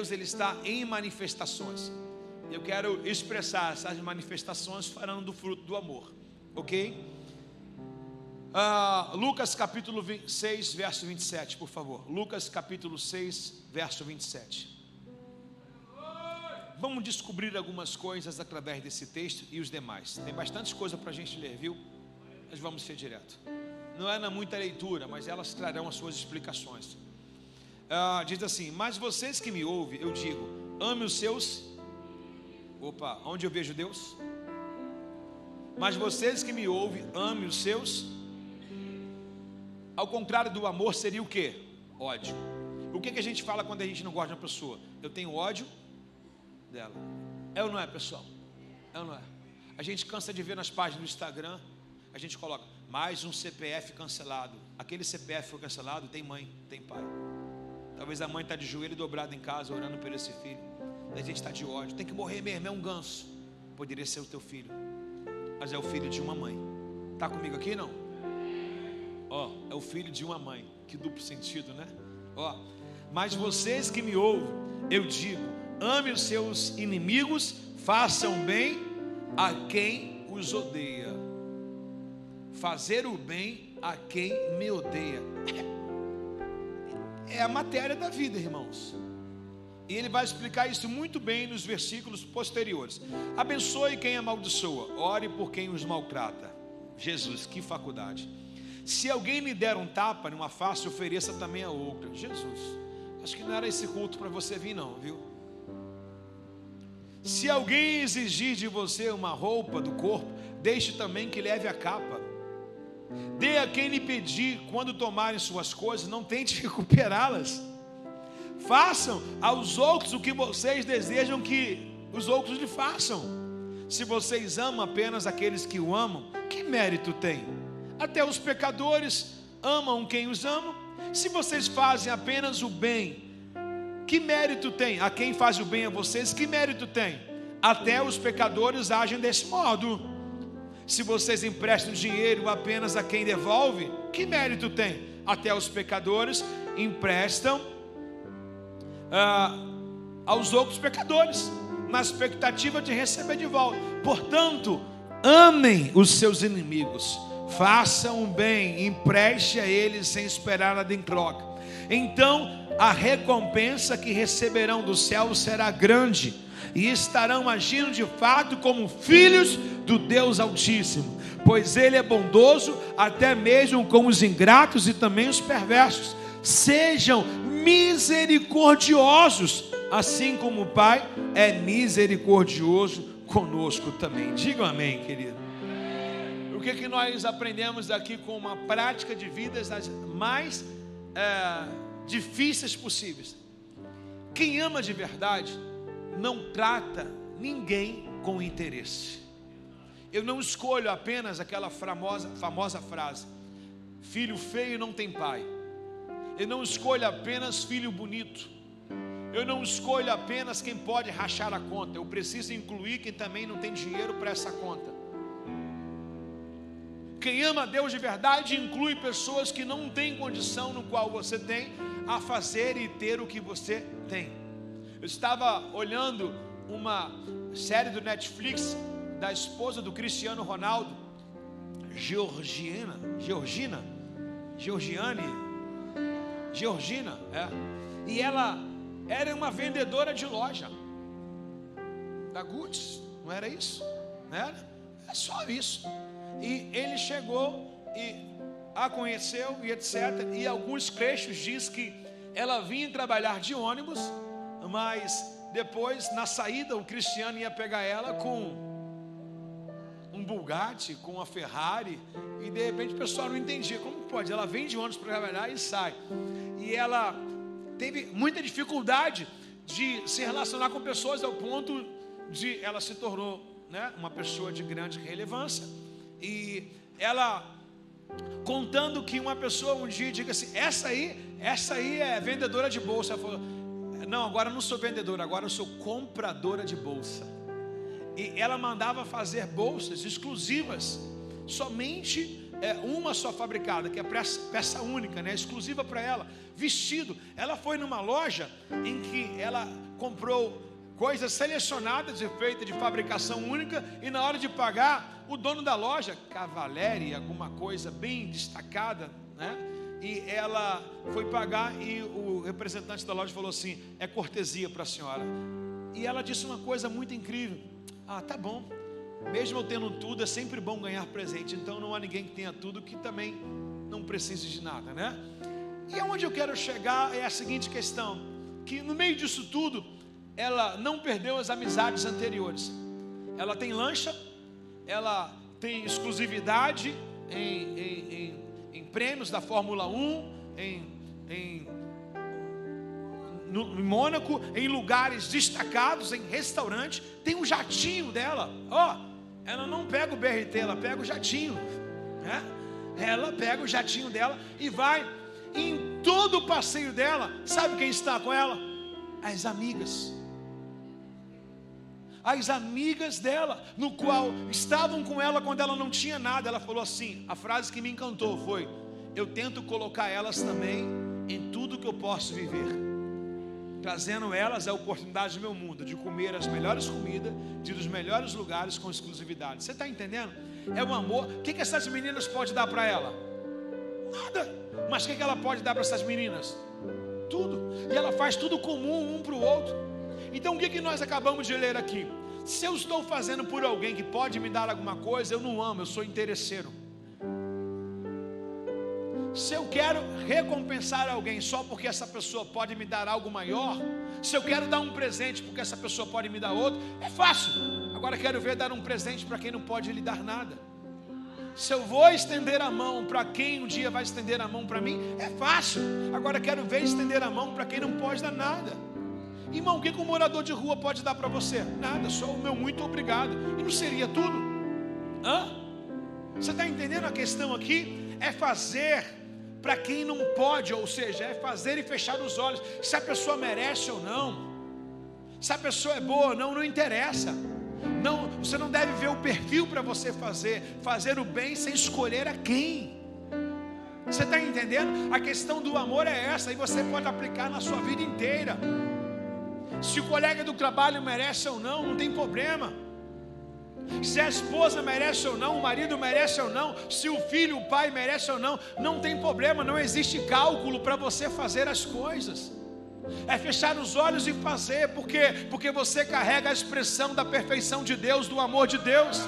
Deus ele está em manifestações. Eu quero expressar essas manifestações falando do fruto do amor, ok? Lucas capítulo 6, verso 27, por favor. Lucas capítulo 6, verso 27. Vamos descobrir algumas coisas através desse texto e os demais. Tem bastante coisa para a gente ler, viu? Mas vamos ser direto. Não é muita leitura, mas elas trarão as suas explicações. Diz assim: mas vocês que me ouvem, eu digo, ame os seus... Opa, onde eu vejo Deus? Mas vocês que me ouvem, ame os seus... Ao contrário do amor seria o quê? Ódio. O que a gente fala quando a gente não gosta de uma pessoa? Eu tenho ódio dela. É ou não é, pessoal? É ou não é? A gente cansa de ver nas páginas do Instagram, a gente coloca mais um CPF cancelado. Aquele CPF foi cancelado, tem mãe, tem pai. Talvez a mãe está de joelho dobrado em casa, orando por esse filho. A gente está de ódio, tem que morrer mesmo, é um ganso. Poderia ser o teu filho, mas é o filho de uma mãe. Está comigo aqui não? É o filho de uma mãe. Que duplo sentido, né? Mas vocês que me ouvem, eu digo, ame os seus inimigos, façam bem a quem os odeia. Fazer o bem a quem me odeia é a matéria da vida, irmãos. E ele vai explicar isso muito bem nos versículos posteriores. Abençoe quem amaldiçoa, ore por quem os maltrata. Jesus, que faculdade. Se alguém lhe der um tapa numa face, ofereça também a outra. Jesus, acho que não era esse culto para você vir não, viu? Se alguém exigir de você uma roupa do corpo, deixe também que leve a capa. Dê a quem lhe pedir. Quando tomarem suas coisas, não tente recuperá-las. Façam aos outros o que vocês desejam que os outros lhe façam. Se vocês amam apenas aqueles que o amam, que mérito tem? Até os pecadores amam quem os ama. Se vocês fazem apenas o bem, que mérito tem? A quem faz o bem a vocês, que mérito tem? Até os pecadores agem desse modo. Se vocês emprestam dinheiro apenas a quem devolve, que mérito tem? Até os pecadores emprestam aos outros pecadores, na expectativa de receber de volta. Portanto, amem os seus inimigos, façam o bem, empreste a eles sem esperar nada em troca. Então a recompensa que receberão do céu será grande, e estarão agindo de fato como filhos do Deus Altíssimo, pois Ele é bondoso até mesmo com os ingratos e também os perversos. Sejam misericordiosos, assim como o Pai é misericordioso conosco também. Digam amém, querido. O que nós aprendemos aqui com uma prática de vidas das mais difíceis possíveis? Quem ama de verdade não trata ninguém com interesse. Eu não escolho apenas aquela famosa frase: filho feio não tem pai. Eu não escolho apenas filho bonito. Eu não escolho apenas quem pode rachar a conta. Eu preciso incluir quem também não tem dinheiro para essa conta. Quem ama a Deus de verdade inclui pessoas que não têm condição no qual você tem a fazer e ter o que você tem. Eu estava olhando uma série do Netflix da esposa do Cristiano Ronaldo, Georgina, e ela era uma vendedora de loja da Gucci, não era isso? Não era? É só isso. E ele chegou e a conheceu e etc. E alguns trechos diz que ela vinha trabalhar de ônibus, mas depois na saída o Cristiano ia pegar ela com um Bugatti, com uma Ferrari, e de repente o pessoal não entendia como pode. Ela vem de ônibus para trabalhar e sai. E ela teve muita dificuldade de se relacionar com pessoas, ao ponto de ela se tornou, uma pessoa de grande relevância. E ela contando que uma pessoa um dia diga assim: essa aí é vendedora de bolsa. Ela falou: não, agora eu não sou vendedora, agora eu sou compradora de bolsa. E ela mandava fazer bolsas exclusivas somente uma só fabricada, que é peça única, né? Exclusiva para ela. Vestido, ela foi numa loja em que ela comprou coisas selecionadas e feitas de fabricação única, e na hora de pagar, o dono da loja, Cavalieri, alguma coisa bem destacada, né? E ela foi pagar e o representante da loja falou assim: é cortesia para a senhora. E ela disse uma coisa muito incrível: ah, tá bom, mesmo eu tendo tudo, é sempre bom ganhar presente. Então não há ninguém que tenha tudo que também não precise de nada, né? E aonde eu quero chegar é a seguinte questão: que no meio disso tudo, ela não perdeu as amizades anteriores. Ela tem lancha, ela tem exclusividade em prêmios da Fórmula 1, em Mônaco, em lugares destacados, em restaurante. Tem um jatinho dela. Ela não pega o BRT, ela pega o jatinho, né? Ela pega o jatinho dela e vai. Em todo o passeio dela, sabe quem está com ela? As amigas. As amigas dela, no qual estavam com ela quando ela não tinha nada. Ela falou assim, a frase que me encantou foi: eu tento colocar elas também em tudo que eu posso viver, trazendo elas a oportunidade do meu mundo, de comer as melhores comidas, de ir nos melhores lugares com exclusividade. Você está entendendo? É um amor. O que essas meninas podem dar para ela? Nada. Mas o que ela pode dar para essas meninas? Tudo. E ela faz tudo comum um para o outro. Então o que nós acabamos de ler aqui? Se eu estou fazendo por alguém que pode me dar alguma coisa, eu não amo, eu sou interesseiro. Se eu quero recompensar alguém só porque essa pessoa pode me dar algo maior, se eu quero dar um presente porque essa pessoa pode me dar outro, é fácil. Agora quero ver dar um presente para quem não pode lhe dar nada. Se eu vou estender a mão para quem um dia vai estender a mão para mim, é fácil. Agora quero ver estender a mão para quem não pode dar nada. Irmão, o que um morador de rua pode dar para você? Nada, só o meu muito obrigado. E não seria tudo? Você está entendendo a questão aqui? É fazer para quem não pode, ou seja, é fazer e fechar os olhos. Se a pessoa merece ou não, se a pessoa é boa ou não, não interessa. Não, você não deve ver o perfil para você fazer o bem sem escolher a quem. Você está entendendo? A questão do amor é essa, e você pode aplicar na sua vida inteira. Se o colega do trabalho merece ou não, não tem problema. Se a esposa merece ou não, o marido merece ou não, se o filho, o pai merece ou não, não tem problema. Não existe cálculo para você fazer as coisas. É fechar os olhos e fazer. Por quê? Porque você carrega a expressão da perfeição de Deus, do amor de Deus.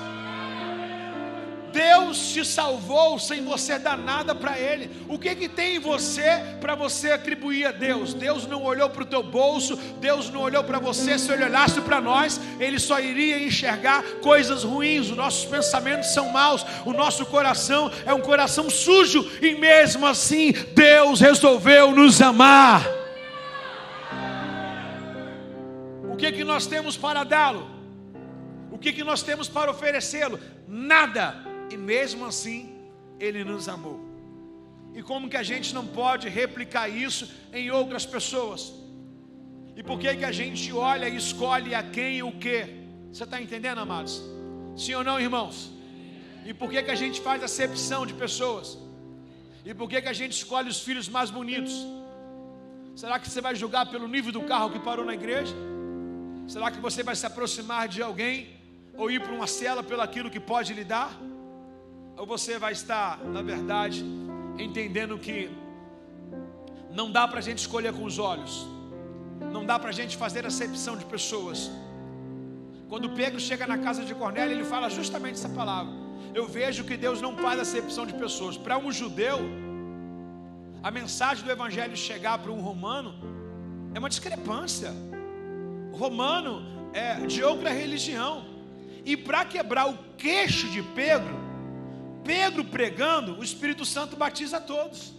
Deus te salvou sem você dar nada para Ele. O que tem em você para você atribuir a Deus? Deus não olhou para o teu bolso, Deus não olhou para você. Se Ele olhasse para nós, Ele só iria enxergar coisas ruins. Os nossos pensamentos são maus, o nosso coração é um coração sujo, e mesmo assim Deus resolveu nos amar. O que nós temos para dá-lo? O que nós temos para oferecê-lo? Nada. E mesmo assim, Ele nos amou. E como que a gente não pode replicar isso em outras pessoas? E por que a gente olha e escolhe a quem e o que? Você está entendendo, amados? Sim ou não, irmãos? E por que a gente faz acepção de pessoas? E por que a gente escolhe os filhos mais bonitos? Será que você vai julgar pelo nível do carro que parou na igreja? Será que você vai se aproximar de alguém ou ir para uma cela pelo aquilo que pode lhe dar? Ou você vai estar, na verdade, entendendo que não dá para a gente escolher com os olhos, não dá para a gente fazer acepção de pessoas. Quando Pedro chega na casa de Cornélio, ele fala justamente essa palavra: eu vejo que Deus não faz acepção de pessoas. Para um judeu, a mensagem do evangelho chegar para um romano é uma discrepância. O romano é de outra religião. E para quebrar o queixo de Pedro pregando, o Espírito Santo batiza todos.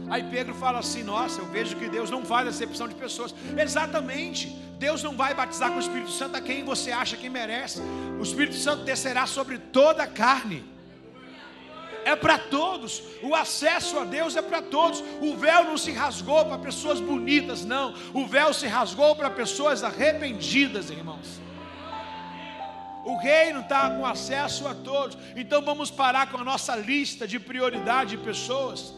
Aí Pedro fala assim: nossa, eu vejo que Deus não faz acepção de pessoas. Exatamente, Deus não vai batizar com o Espírito Santo a quem você acha que merece. O Espírito Santo descerá sobre toda a carne. É para todos, o acesso a Deus é para todos. O véu não se rasgou para pessoas bonitas, não. O véu se rasgou para pessoas arrependidas, irmãos. O reino está com acesso a todos. Então vamos parar com a nossa lista de prioridade de pessoas.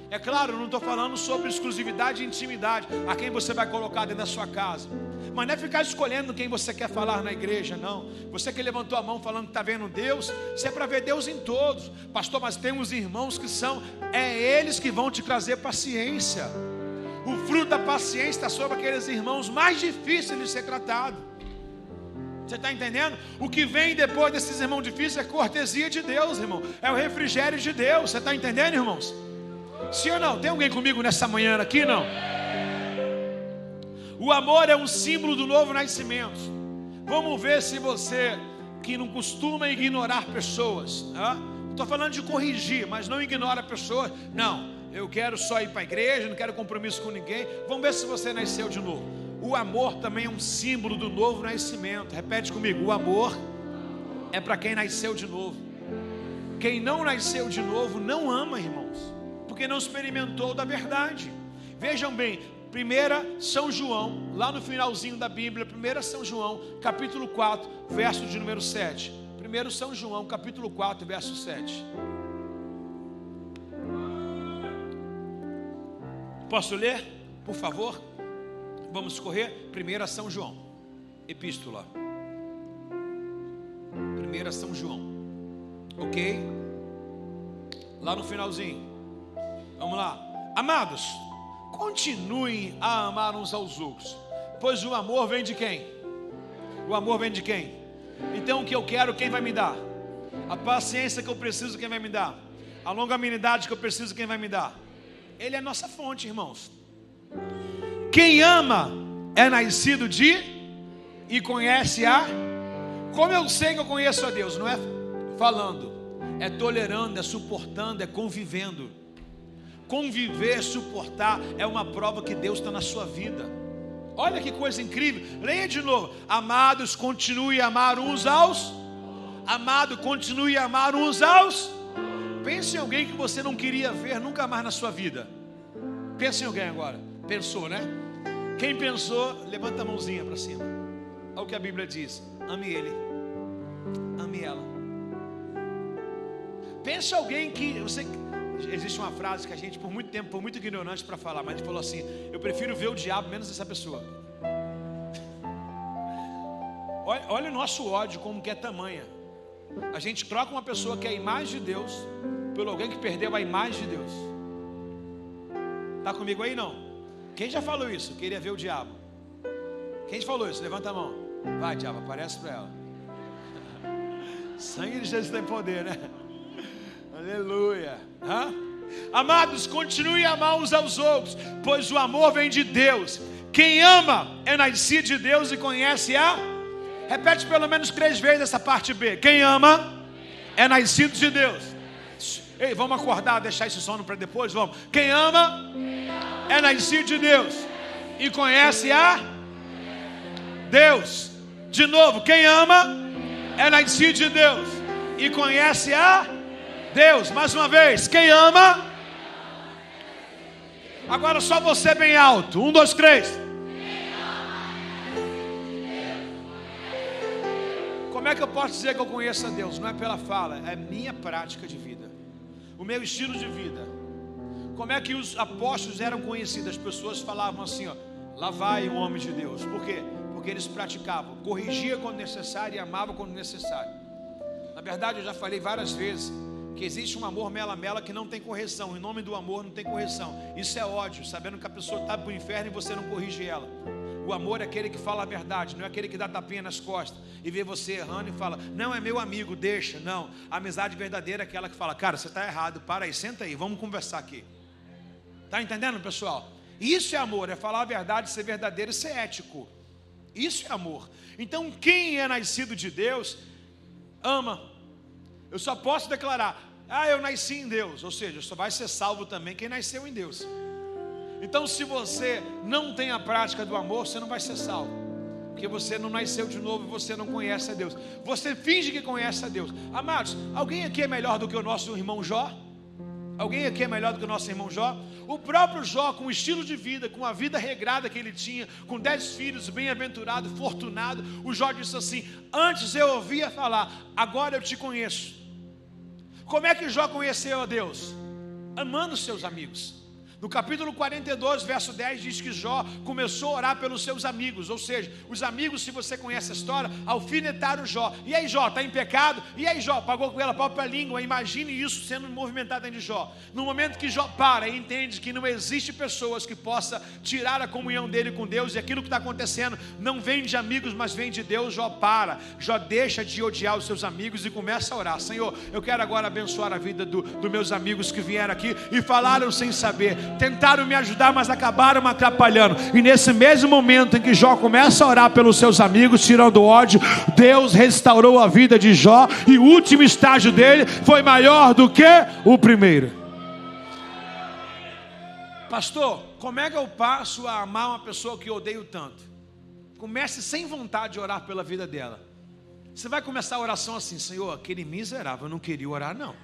É claro, eu não estou falando sobre exclusividade e intimidade, a quem você vai colocar dentro da sua casa. Mas não é ficar escolhendo quem você quer falar na igreja, não. Você que levantou a mão falando que está vendo Deus, isso é para ver Deus em todos. Pastor, mas tem uns irmãos que eles que vão te trazer paciência. O fruto da paciência está sobre aqueles irmãos mais difíceis de ser tratado. Você está entendendo? O que vem depois desses irmãos difíceis é cortesia de Deus, irmão. É o refrigério de Deus. Você está entendendo, irmãos? Sim ou não? Tem alguém comigo nessa manhã aqui? Não? O amor é um símbolo do novo nascimento. Vamos ver se você que não costuma ignorar pessoas, estou falando de corrigir, mas não ignora pessoas. Não, eu quero só ir para a igreja, não quero compromisso com ninguém. Vamos ver se você nasceu de novo. O amor também é um símbolo do novo nascimento. Repete comigo: o amor é para quem nasceu de novo. Quem não nasceu de novo não ama, irmãos, porque não experimentou da verdade. Vejam bem, 1 São João, lá no finalzinho da Bíblia, 1 São João, capítulo 4, verso de número 7. 1 São João, capítulo 4, verso 7. Posso ler, por favor? Vamos correr. 1 São João, epístola. 1 São João, ok? Lá no finalzinho. Vamos lá. Amados, continuem a amar uns aos outros, pois o amor vem de quem? O amor vem de quem? Então o que eu quero, quem vai me dar? A paciência que eu preciso, quem vai me dar? A longanimidade que eu preciso, quem vai me dar? Ele é a nossa fonte, irmãos. Quem ama é nascido de e conhece a. Como eu sei que eu conheço a Deus? Não é falando, é tolerando, é suportando, é convivendo. Conviver, suportar é uma prova que Deus está na sua vida. Olha que coisa incrível. Leia de novo. Amados, continue a amar uns aos. Amado, continue a amar uns aos. Pense em alguém que você não queria ver nunca mais na sua vida. Pense em alguém agora. Pensou, né? Quem pensou, levanta a mãozinha para cima. Olha o que a Bíblia diz: ame ele, ame ela. Pense em alguém que você... Existe uma frase que a gente por muito tempo foi muito ignorante para falar, mas a gente falou assim: eu prefiro ver o diabo menos essa pessoa. Olha o nosso ódio como que é tamanha. A gente troca uma pessoa que é a imagem de Deus por alguém que perdeu a imagem de Deus. Está comigo aí não? Quem já falou isso? Queria ver o diabo. Quem já falou isso? Levanta a mão. Vai, diabo, aparece para ela. Sangue de Jesus tem poder, né? Aleluia. Amados, continue a amar uns aos outros, pois o amor vem de Deus. Quem ama é nascido de Deus e conhece a. Repete pelo menos 3 vezes essa parte B. Quem ama é nascido de Deus. Ei, vamos acordar, deixar esse sono para depois, vamos. Quem ama é nascido de Deus e conhece a Deus. De novo, quem ama é nascido de Deus e conhece a Deus. Mais uma vez, quem ama. Agora só você bem alto. 1, 2, 3. Como é que eu posso dizer que eu conheço a Deus? Não é pela fala, é minha prática de vida, o meu estilo de vida. Como é que os apóstolos eram conhecidos? As pessoas falavam assim, ó: lá vai o homem de Deus. Por quê? Porque eles praticavam, corrigia quando necessário e amava quando necessário. Na verdade, eu já falei várias vezes que existe um amor mela-mela que não tem correção. Em nome do amor não tem correção. Isso é ódio, sabendo que a pessoa está para o inferno e você não corrige ela. O amor é aquele que fala a verdade, não é aquele que dá tapinha nas costas e vê você errando e fala: não, é meu amigo, deixa. Não, a amizade verdadeira é aquela que fala: cara, você está errado, para aí, senta aí, vamos conversar aqui. Está entendendo, pessoal? Isso é amor, é falar a verdade, ser verdadeiro e ser ético. Isso é amor. Então quem é nascido de Deus ama. Eu só posso declarar: eu nasci em Deus. Ou seja, só vai ser salvo também quem nasceu em Deus. Então se você não tem a prática do amor, você não vai ser salvo, porque você não nasceu de novo e você não conhece a Deus. Você finge que conhece a Deus. Amados, alguém aqui é melhor do que o nosso irmão Jó? Alguém aqui é melhor do que o nosso irmão Jó? O próprio Jó, com o estilo de vida, com a vida regrada que ele tinha, com 10 filhos, bem-aventurado, fortunado, o Jó disse assim: antes eu ouvia falar, agora eu te conheço. Como é que Jó conheceu a Deus? Amando seus amigos. No capítulo 42, verso 10, diz que Jó começou a orar pelos seus amigos. Ou seja, os amigos, se você conhece a história, alfinetaram Jó. E aí, Jó, está em pecado? E aí, Jó, pagou com ela a própria língua. Imagine isso sendo movimentado dentro de Jó. No momento que Jó para e entende que não existe pessoas que possa tirar a comunhão dele com Deus, e aquilo que está acontecendo não vem de amigos, mas vem de Deus, Jó para. Jó deixa de odiar os seus amigos e começa a orar: Senhor, eu quero agora abençoar a vida dos meus amigos que vieram aqui e falaram sem saber. Tentaram me ajudar, mas acabaram me atrapalhando. E nesse mesmo momento em que Jó começa a orar pelos seus amigos, tirando o ódio, Deus restaurou a vida de Jó, e o último estágio dele foi maior do que o primeiro. Pastor, como é que eu passo a amar uma pessoa que eu odeio tanto? Comece sem vontade de orar pela vida dela. Você vai começar a oração assim: Senhor, aquele miserável, eu não queria orar não.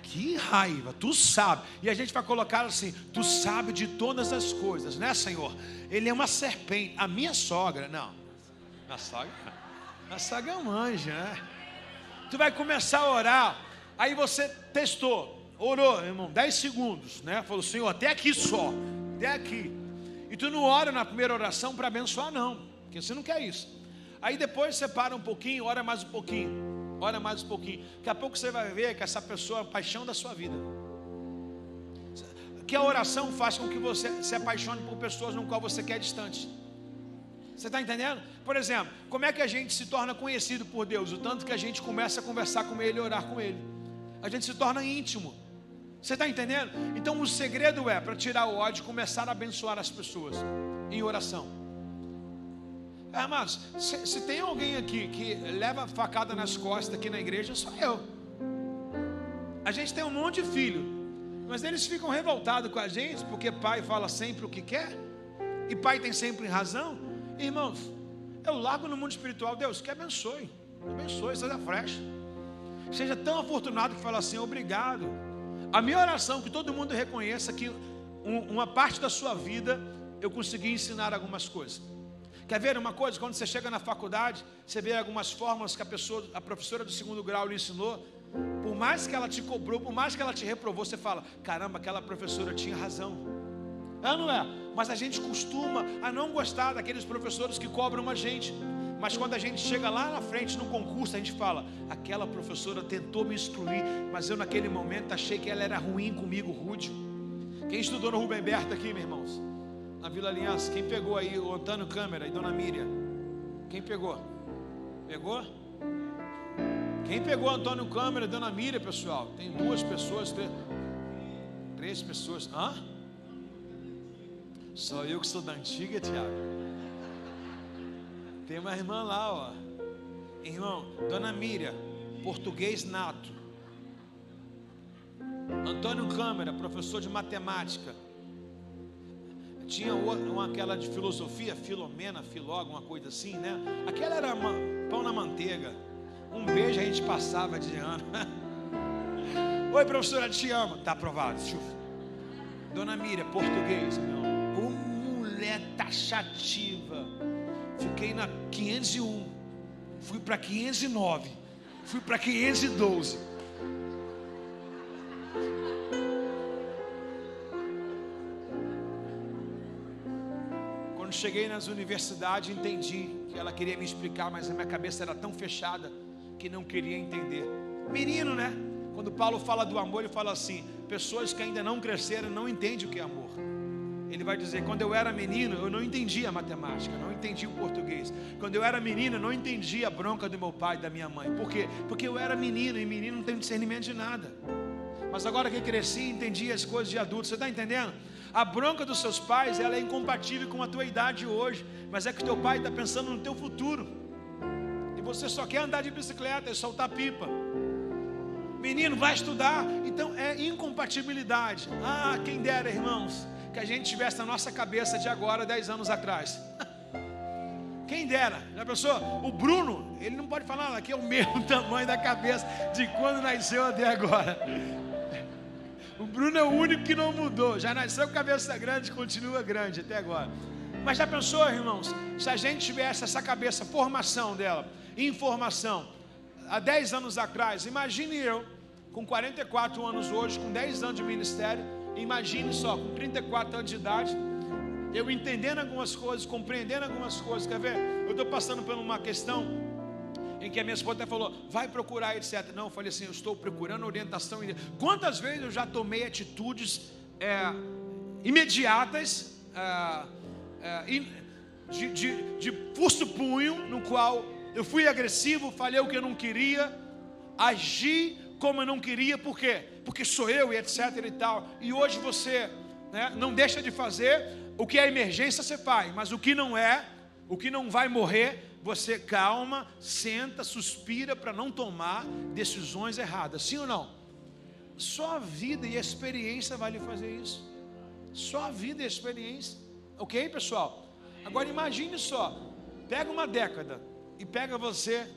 Que raiva, tu sabe. E a gente vai colocar assim: tu sabe de todas as coisas, né, Senhor? Ele é uma serpente. A minha sogra, não. A sogra é um anjo, né? Tu vai começar a orar. Aí você testou, orou, irmão, 10 segundos, né? Falou: Senhor, até aqui só, até aqui. E tu não ora na primeira oração para abençoar, não, porque você não quer isso. Aí depois você para um pouquinho, ora mais um pouquinho. Ora mais um pouquinho. Daqui a pouco você vai ver que essa pessoa é a paixão da sua vida. Que a oração faz com que você se apaixone por pessoas no qual você quer distante. Você está entendendo? Por exemplo, como é que a gente se torna conhecido por Deus? O tanto que a gente começa a conversar com Ele e orar com Ele. A gente se torna íntimo. Você está entendendo? Então o segredo é, para tirar o ódio, começar a abençoar as pessoas em oração. Amados, se tem alguém aqui que leva facada nas costas aqui na igreja, sou eu. A gente tem um monte de filho, mas eles ficam revoltados com a gente, porque pai fala sempre o que quer, e pai tem sempre razão. Irmãos, eu largo no mundo espiritual: Deus, que abençoe, seja fresh, seja tão afortunado que fala assim: obrigado. A minha oração é que todo mundo reconheça que uma parte da sua vida eu consegui ensinar algumas coisas. Quer ver uma coisa? Quando você chega na faculdade, você vê algumas fórmulas que a professora do 2º grau lhe ensinou. Por mais que ela te cobrou, por mais que ela te reprovou, você fala: caramba, aquela professora tinha razão. Não é? Mas a gente costuma a não gostar daqueles professores que cobram a gente. Mas quando a gente chega lá na frente no concurso, a gente fala: aquela professora tentou me excluir, mas eu naquele momento achei que ela era ruim comigo, rude. Quem estudou no Rubem Berto aqui, meus irmãos? Na Vila Aliança, quem pegou aí o Antônio Câmara e Dona Miriam? Quem pegou? Pegou? Quem pegou Antônio Câmara e Dona Miriam, pessoal? Tem 2 pessoas, 3 pessoas. Hã? Só eu que sou da antiga, Tiago. Tem uma irmã lá, ó. Irmão, Dona Miriam, português nato. Antônio Câmara, professor de matemática. Tinha aquela de filosofia, Filomena, Filó, alguma coisa assim, né? Aquela era pão na manteiga. Um beijo a gente passava de ano. Oi, professora, te amo. Tá aprovado. Dona Miriam, português, meu. Ô, mulher taxativa. Fiquei na 501. Fui para 509. Fui para 512. Quando cheguei nas universidades, entendi que ela queria me explicar, mas a minha cabeça era tão fechada que não queria entender. Menino, né? Quando Paulo fala do amor, ele fala assim: pessoas que ainda não cresceram não entendem o que é amor. Ele vai dizer: quando eu era menino, eu não entendia a matemática, não entendia o português. Quando eu era menino, eu não entendia a bronca do meu pai e da minha mãe. Por quê? Porque eu era menino, e menino não tem discernimento de nada. Mas agora que eu cresci, entendi as coisas de adulto. Você está entendendo? A bronca dos seus pais, ela é incompatível com a tua idade hoje, mas é que o teu pai está pensando no teu futuro, e você só quer andar de bicicleta e soltar pipa. Menino, vai estudar. Então é incompatibilidade. Quem dera, irmãos, que a gente tivesse na nossa cabeça de agora, 10 anos atrás. Quem dera. Já pensou? O Bruno, ele não pode falar, aqui é o mesmo tamanho da cabeça de quando nasceu até agora. O Bruno é o único que não mudou. Já nasceu com cabeça grande, continua grande até agora. Mas já pensou, irmãos, se a gente tivesse essa cabeça, formação dela, informação, há 10 anos atrás, imagine eu, com 44 anos hoje, com 10 anos de ministério, imagine só, com 34 anos de idade, eu entendendo algumas coisas, compreendendo algumas coisas, quer ver? Eu estou passando por uma questão em que a minha esposa até falou, vai procurar, etc. Não, eu falei assim, eu estou procurando orientação. Quantas vezes eu já tomei atitudes imediatas, de pulso-punho, no qual eu fui agressivo, falei o que eu não queria, agi como eu não queria, por quê? Porque sou eu e etc e tal. E hoje você, né, não deixa de fazer o que é emergência, você faz, mas o que não é, o que não vai morrer, você calma, senta, suspira para não tomar decisões erradas, sim ou não? Só a vida e a experiência vai lhe fazer isso. Só a vida e a experiência. Ok, pessoal? Agora imagine só, pega uma década e pega você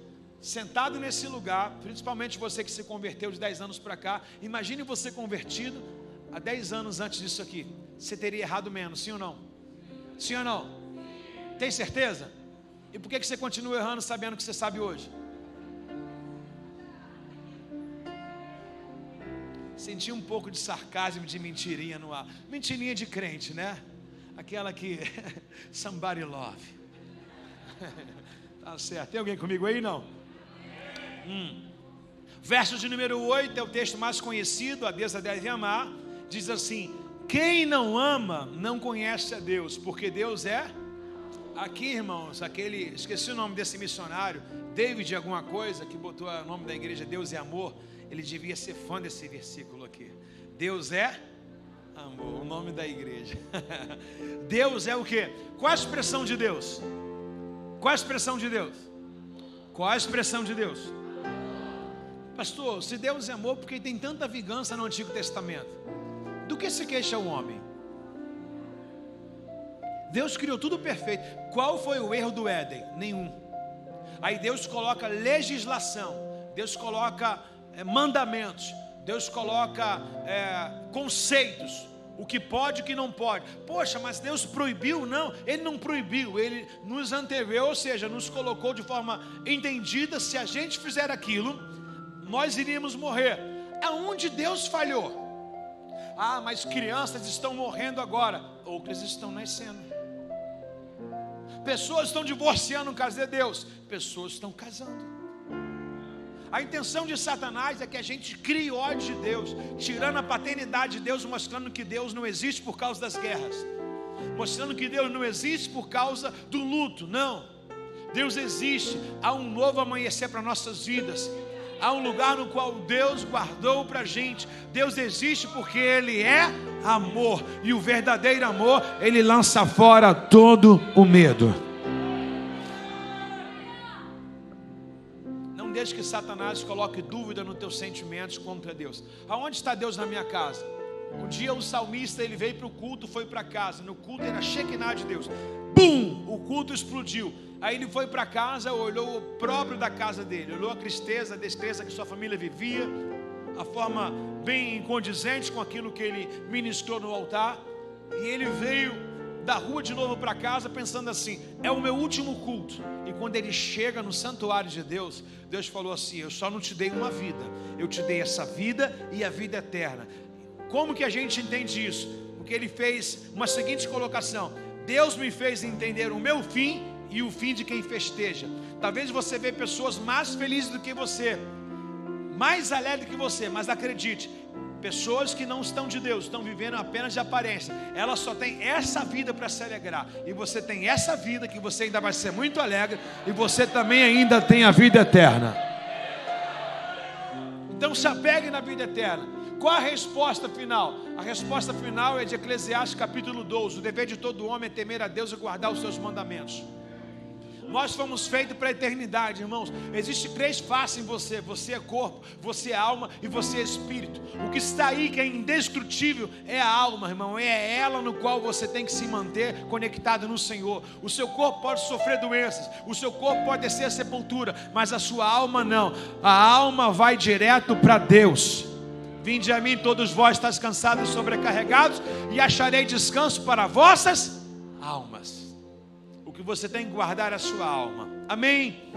sentado nesse lugar, principalmente você que se converteu de 10 anos para cá, imagine você convertido há 10 anos antes disso aqui. Você teria errado menos, sim ou não? Sim ou não? Tem certeza? E por que você continua errando sabendo o que você sabe hoje? Senti um pouco de sarcasmo, de mentirinha no ar. Mentirinha de crente, né? Aquela que somebody love. Tá certo. Tem alguém comigo aí? Não? Verso de número 8 é o texto mais conhecido. A Deus a deve amar. Diz assim: quem não ama não conhece a Deus, porque Deus é. Aqui, irmãos, esqueci o nome desse missionário, David alguma coisa, que botou o nome da igreja Deus é amor. Ele devia ser fã desse versículo aqui. Deus é amor, o nome da igreja. Deus é o quê? Qual a expressão de Deus? Qual a expressão de Deus? Qual a expressão de Deus? Pastor, se Deus é amor, por que tem tanta vingança no Antigo Testamento? Do que se queixa o homem? Deus criou tudo perfeito. Qual foi o erro do Éden? Nenhum. Aí Deus coloca legislação, Deus coloca mandamentos, Deus coloca conceitos, o que pode e o que não pode. Poxa, mas Deus proibiu? Não, Ele não proibiu, Ele nos anteveu, ou seja, nos colocou de forma entendida. Se a gente fizer aquilo, nós iríamos morrer. Aonde Deus falhou? Ah, mas crianças estão morrendo agora, outras estão nascendo. Pessoas estão divorciando, cadê Deus? Pessoas estão casando. A intenção de Satanás é que a gente crie ódio de Deus, tirando a paternidade de Deus, mostrando que Deus não existe por causa das guerras, mostrando que Deus não existe por causa do luto. Não, Deus existe. Há um novo amanhecer para nossas vidas. Há um lugar no qual Deus guardou para a gente. Deus existe porque Ele é amor. E o verdadeiro amor, Ele lança fora todo o medo. Não deixe que Satanás coloque dúvida nos teus sentimentos contra Deus. Aonde está Deus na minha casa? Um dia o salmista, ele veio para o culto, foi para casa. No culto era Shekinah de Deus. Bum! O culto explodiu. Aí ele foi para casa, olhou o próprio da casa dele, olhou a tristeza, a destreza que sua família vivia, a forma bem incondizente com aquilo que ele ministrou no altar. E ele veio da rua de novo para casa pensando assim: é o meu último culto. E quando ele chega no santuário de Deus, Deus falou assim: eu só não te dei uma vida, eu te dei essa vida e a vida eterna. Como que a gente entende isso? Porque ele fez uma seguinte colocação: Deus me fez entender o meu fim e o fim de quem festeja. Talvez você vê pessoas mais felizes do que você, mais alegres que você, mas acredite, pessoas que não estão de Deus, estão vivendo apenas de aparência. Elas só têm essa vida para se alegrar. E você tem essa vida que você ainda vai ser muito alegre. E você também ainda tem a vida eterna. Então se apegue na vida eterna. Qual a resposta final? A resposta final é de Eclesiastes capítulo 12. O dever de todo homem é temer a Deus e guardar os seus mandamentos. Nós fomos feitos para a eternidade, irmãos. Existe 3 faces em você. Você é corpo, você é alma e você é espírito. O que está aí, que é indestrutível, é a alma, irmão. É ela no qual você tem que se manter conectado no Senhor. O seu corpo pode sofrer doenças, o seu corpo pode descer a sepultura, mas a sua alma não. A alma vai direto para Deus. Vinde a mim todos vós estáis cansados e sobrecarregados, e acharei descanso para vossas almas. O que você tem que guardar é a sua alma. Amém?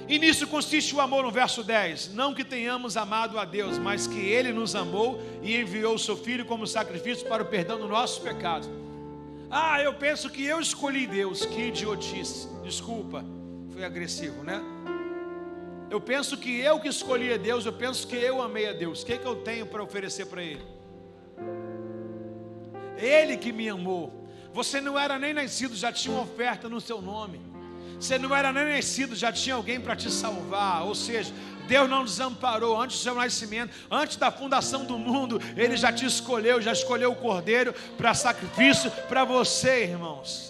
E nisso consiste o amor no verso 10. Não que tenhamos amado a Deus, mas que Ele nos amou e enviou o seu Filho como sacrifício para o perdão dos nossos pecados. Eu penso que eu escolhi Deus. Que idiotice. Desculpa, foi agressivo, né? Eu penso que eu que escolhi a Deus. Eu penso que eu amei a Deus. O que eu tenho para oferecer para Ele? Ele que me amou. Você não era nem nascido, já tinha uma oferta no seu nome. Você não era nem nascido, já tinha alguém para te salvar. Ou seja, Deus não desamparou antes do seu nascimento, antes da fundação do mundo. Ele já te escolheu, já escolheu o cordeiro para sacrifício para você, irmãos.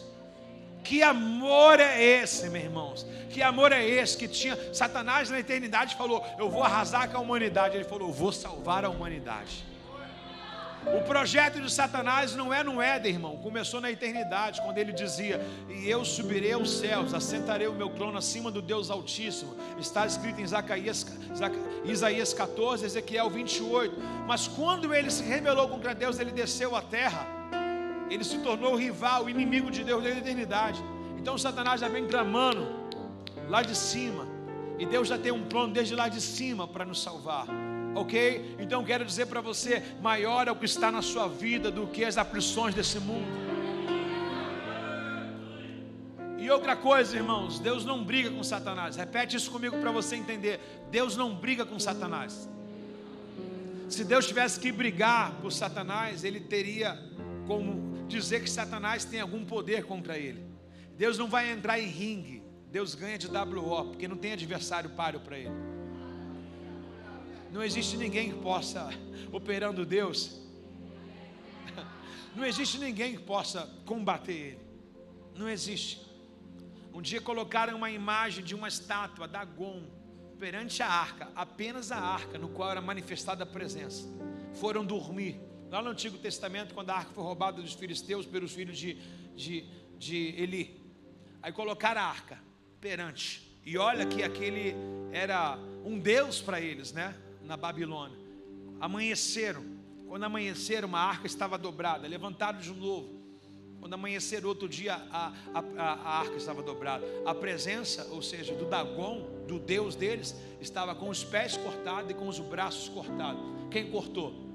Que amor é esse, meus irmãos? Que amor é esse que tinha? Satanás na eternidade falou: eu vou arrasar com a humanidade. Ele falou: eu vou salvar a humanidade. O projeto de Satanás não é no Éden, irmão. Começou na eternidade, quando ele dizia: e eu subirei aos céus, assentarei o meu trono acima do Deus Altíssimo. Está escrito em Isaías 14, Ezequiel 28. Mas quando ele se rebelou contra Deus, ele desceu à terra. Ele se tornou o rival, o inimigo de Deus desde a eternidade. Então Satanás já vem tramando lá de cima, e Deus já tem um plano desde lá de cima para nos salvar. Ok? Então quero dizer para você: maior é o que está na sua vida do que as aflições desse mundo. E outra coisa, irmãos, Deus não briga com Satanás. Repete isso comigo para você entender. Deus não briga com Satanás. Se Deus tivesse que brigar por Satanás, Ele teria como dizer que Satanás tem algum poder contra Ele. Deus não vai entrar em ringue. Deus ganha de WO, porque não tem adversário páreo para Ele. Não existe ninguém que possa, operando Deus, não existe ninguém que possa combater Ele. Não existe. Um dia colocaram uma imagem de uma estátua, Dagon, perante a arca, apenas a arca, no qual era manifestada a presença. Foram dormir. Lá no Antigo Testamento, quando a arca foi roubada dos filisteus pelos filhos de Eli. Aí colocaram a arca perante. E olha que aquele era um Deus para eles, né? Na Babilônia. Amanheceram. Quando amanheceram, a arca estava dobrada. Levantaram de novo. Quando amanheceram outro dia, a arca estava dobrada. A presença, ou seja, do Dagon, do Deus deles, estava com os pés cortados e com os braços cortados. Quem cortou?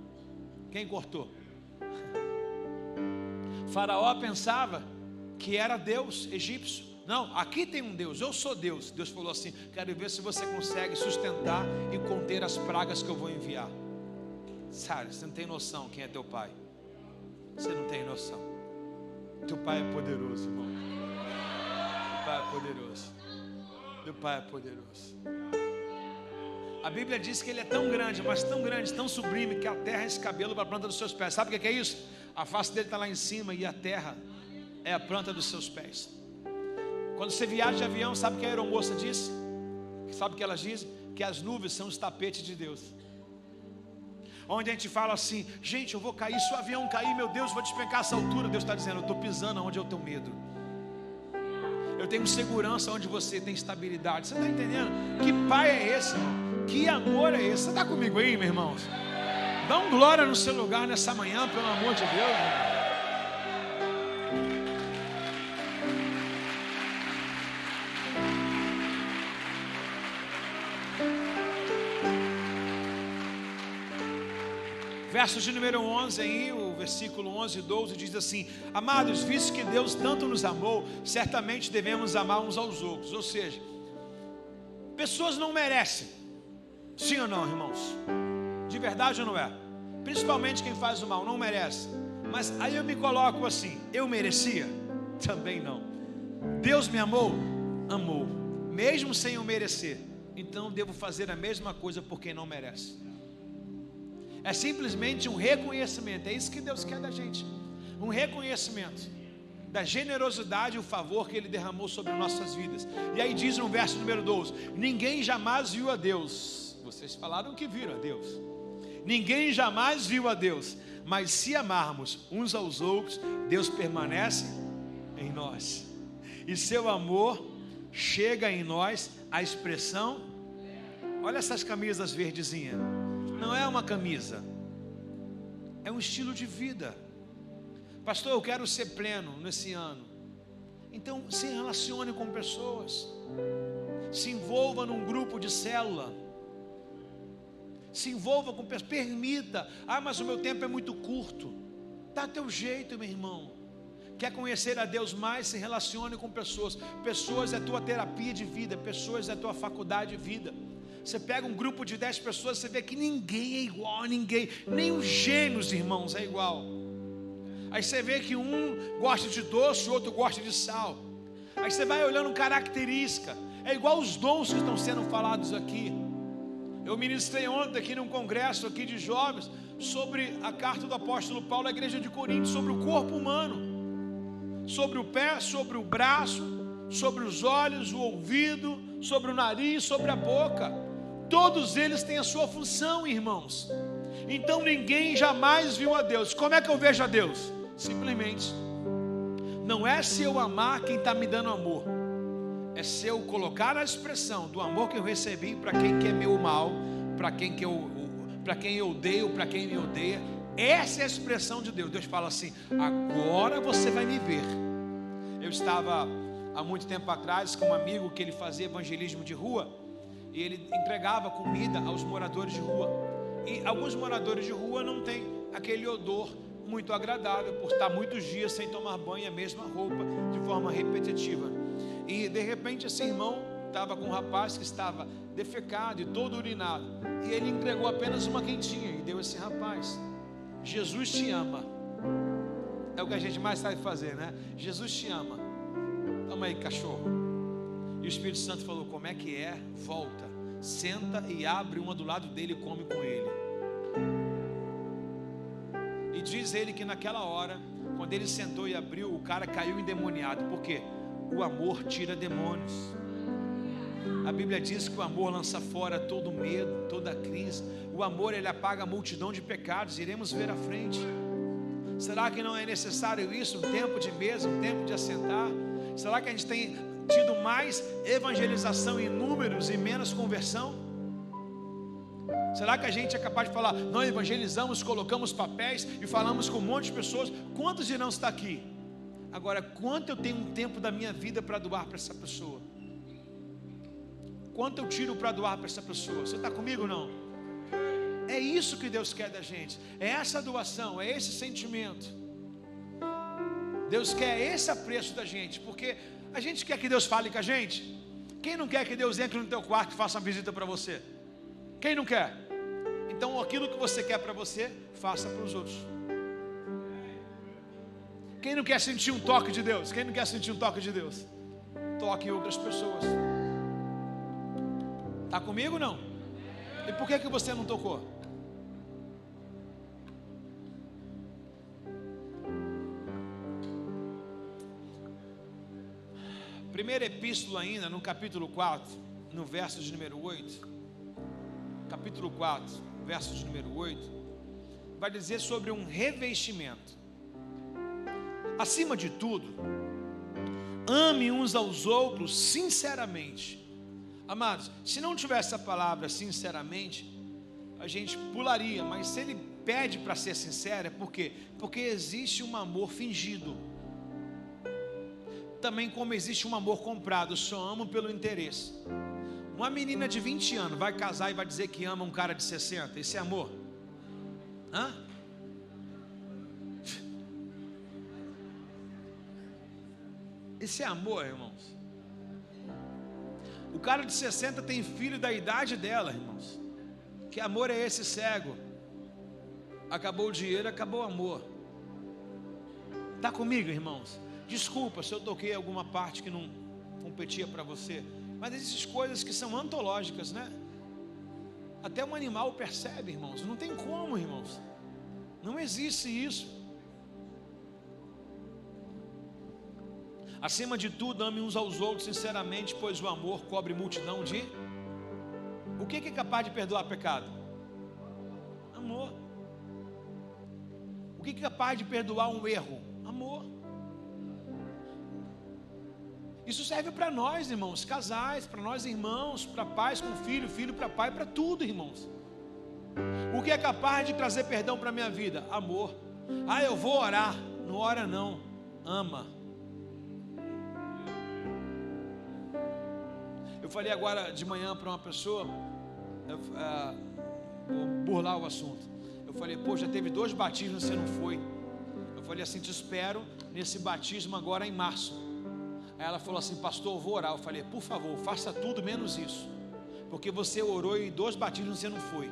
Quem cortou? Faraó pensava que era Deus egípcio. Não, aqui tem um Deus, eu sou Deus. Deus falou assim: quero ver se você consegue sustentar e conter as pragas que eu vou enviar. Sabe, você não tem noção quem é teu pai. Você não tem noção. Teu pai é poderoso, irmão. Teu pai é poderoso. Teu pai é poderoso. A Bíblia diz que ele é tão grande, mas tão grande, tão sublime, que a terra é esse cabelo para a planta dos seus pés. Sabe o que é isso? A face dele está lá em cima e a terra é a planta dos seus pés. Quando você viaja de avião, sabe o que a aeromoça diz? Sabe o que elas dizem? Que as nuvens são os tapetes de Deus. Onde a gente fala assim: gente, eu vou cair, se o avião cair, meu Deus, vou despencar essa altura. Deus está dizendo: eu estou pisando onde eu tenho medo. Eu tenho segurança onde você tem estabilidade. Você está entendendo? Que pai é esse, irmão? Que amor é esse? Você está comigo aí, meus irmãos? Dá um glória no seu lugar nessa manhã, pelo amor de Deus, irmão. Verso de número 11 aí, o versículo 11 e 12 diz assim: amados, visto que Deus tanto nos amou, certamente devemos amar uns aos outros. Ou seja, pessoas não merecem. Sim ou não, irmãos? De verdade ou não é? Principalmente quem faz o mal, não merece. Mas aí eu me coloco assim: eu merecia? Também não. Deus me amou? Amou, mesmo sem eu merecer. Então devo fazer a mesma coisa por quem não merece. É simplesmente um reconhecimento. É isso que Deus quer da gente. Um reconhecimento da generosidade e o favor que Ele derramou sobre nossas vidas. E aí diz no verso número 12: ninguém jamais viu a Deus. Vocês falaram que viram a Deus. Ninguém jamais viu a Deus. Mas se amarmos uns aos outros, Deus permanece em nós. E seu amor chega em nós à expressão. Olha essas camisas verdezinhas. não é uma camisa, é um estilo de vida. Pastor, eu quero ser pleno nesse ano. Então se relacione com pessoas, se envolva num grupo de célula, se envolva com pessoas, permita. Mas o meu tempo é muito curto. Dá teu jeito, meu irmão. Quer conhecer a Deus mais? Se relacione com pessoas. Pessoas é tua terapia de vida, pessoas é tua faculdade de vida. Você pega um grupo de 10 pessoas, você vê que ninguém é igual a ninguém, nem os gêmeos, irmãos, é igual. Aí você vê que um gosta de doce, o outro gosta de sal. Aí você vai olhando característica, é igual os dons que estão sendo falados aqui. Eu ministrei ontem aqui num congresso aqui de jovens sobre a carta do apóstolo Paulo à igreja de Corinto, sobre o corpo humano, sobre o pé, sobre o braço, sobre os olhos, o ouvido, sobre o nariz, sobre a boca. Todos eles têm a sua função, irmãos. Então ninguém jamais viu a Deus. Como é que eu vejo a Deus? Simplesmente, não é se eu amar quem está me dando amor, é se eu colocar a expressão do amor que eu recebi para quem quer meu mal, para quem eu odeio, para quem me odeia. Essa é a expressão de Deus. Deus fala assim: agora você vai me ver. Eu estava há muito tempo atrás com um amigo que ele fazia evangelismo de rua, e ele entregava comida aos moradores de rua. E alguns moradores de rua não têm aquele odor muito agradável, por estar muitos dias sem tomar banho, a mesma roupa, de forma repetitiva. E de repente esse irmão estava com um rapaz que estava defecado e todo urinado, e ele entregou apenas uma quentinha e deu a esse rapaz. Jesus te ama. É o que a gente mais sabe fazer, né? Jesus te ama. Toma aí, cachorro. E o Espírito Santo falou: como é que é? Volta, senta e abre uma do lado dele e come com ele. E diz ele que naquela hora, quando ele sentou e abriu, o cara caiu endemoniado. Por quê? O amor tira demônios. A Bíblia diz que o amor lança fora todo medo, toda crise. O amor, ele apaga a multidão de pecados. Iremos ver à frente. Será que não é necessário isso? Um tempo de mesa, um tempo de assentar? Será que a gente tem tido mais evangelização em números e menos conversão? Será que a gente é capaz de falar: não evangelizamos, colocamos papéis e falamos com um monte de pessoas? Quantos irão estar aqui? Agora, quanto eu tenho um tempo da minha vida para doar para essa pessoa? Quanto eu tiro para doar para essa pessoa? Você está comigo ou não? É isso que Deus quer da gente. É essa doação, é esse sentimento. Deus quer esse apreço da gente, porque a gente quer que Deus fale com a gente. Quem não quer que Deus entre no teu quarto e faça uma visita para você? Quem não quer? Então aquilo que você quer para você, faça para os outros. Quem não quer sentir um toque de Deus? Quem não quer sentir um toque de Deus? Toque em outras pessoas. Está comigo ou não? E por que você não tocou? Primeira epístola ainda, no capítulo 4, no verso de número 8. Capítulo 4, verso de número 8. Vai dizer sobre um revestimento. Acima de tudo, ame uns aos outros sinceramente. Amados, se não tivesse a palavra sinceramente, a gente pularia. Mas se ele pede para ser sincero, é por quê? Porque existe um amor fingido. Também como existe um amor comprado, eu só amo pelo interesse. Uma menina de 20 anos vai casar e vai dizer que ama um cara de 60. Isso é amor? Hã? Isso é amor, irmãos? O cara de 60 tem filho da idade dela, irmãos. Que amor é esse cego? Acabou o dinheiro, acabou o amor. Está comigo, irmãos? Desculpa se eu toquei alguma parte que não competia para você, mas existem coisas que são antológicas, né? Até um animal percebe, irmãos. Não tem como, irmãos. Não existe isso. Acima de tudo, ame uns aos outros sinceramente, pois o amor cobre multidão de... O que é capaz de perdoar pecado? Amor. O que é capaz de perdoar um erro? Amor. Isso serve para nós, irmãos, casais, para nós irmãos, para pais com filho, filho para pai, para tudo, irmãos. que é capaz de trazer perdão para a minha vida? Amor. Ah, eu vou orar. Não ora não, ama. Eu falei agora de manhã para uma pessoa, vou burlar o assunto. Eu falei, pô, já teve 2 batismos e você não foi. Eu falei assim, te espero nesse batismo agora em março. Aí ela falou assim, pastor, eu vou orar. Eu falei, por favor, faça tudo menos isso, porque você orou e 2 batismos você não foi.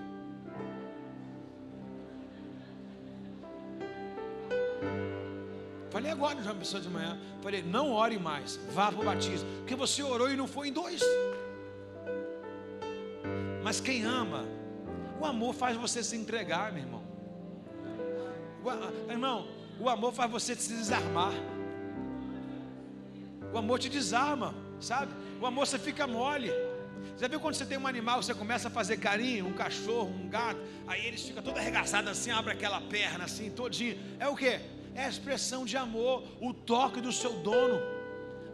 Falei agora de uma pessoa de manhã. Falei, não ore mais, vá para o batismo, porque você orou e não foi em 2. Mas quem ama, o amor faz você se entregar, meu irmão. Irmão, o amor faz você se desarmar. O amor te desarma, sabe? O amor você fica mole. Já viu quando você tem um animal, você começa a fazer carinho, um cachorro, um gato, aí eles ficam todo arregaçados assim, abre aquela perna assim, todinho. É o quê? É a expressão de amor, o toque do seu dono.